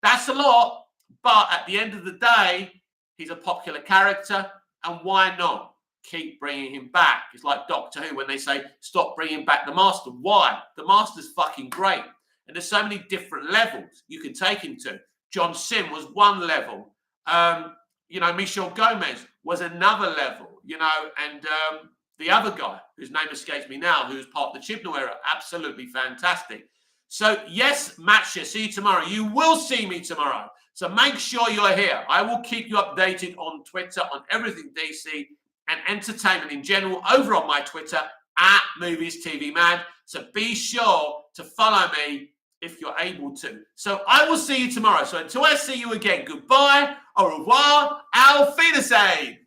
That's a lot. But at the end of the day, he's a popular character, and why not keep bringing him back? It's like Doctor Who when they say, stop bringing back the Master. Why? The Master's fucking great. And there's so many different levels you can take him to. John Sim was one level. Michel Gomez was another level, and the other guy, whose name escapes me now, who's part of the Chibnall era, absolutely fantastic. So, yes, Matcha, see you tomorrow. You will see me tomorrow. So make sure you're here. I will keep you updated on Twitter on everything DC and entertainment in general over on my Twitter at Movies TV Mad. So be sure to follow me if you're able to. So I will see you tomorrow. So until I see you again, goodbye, au revoir, auf Wiedersehen.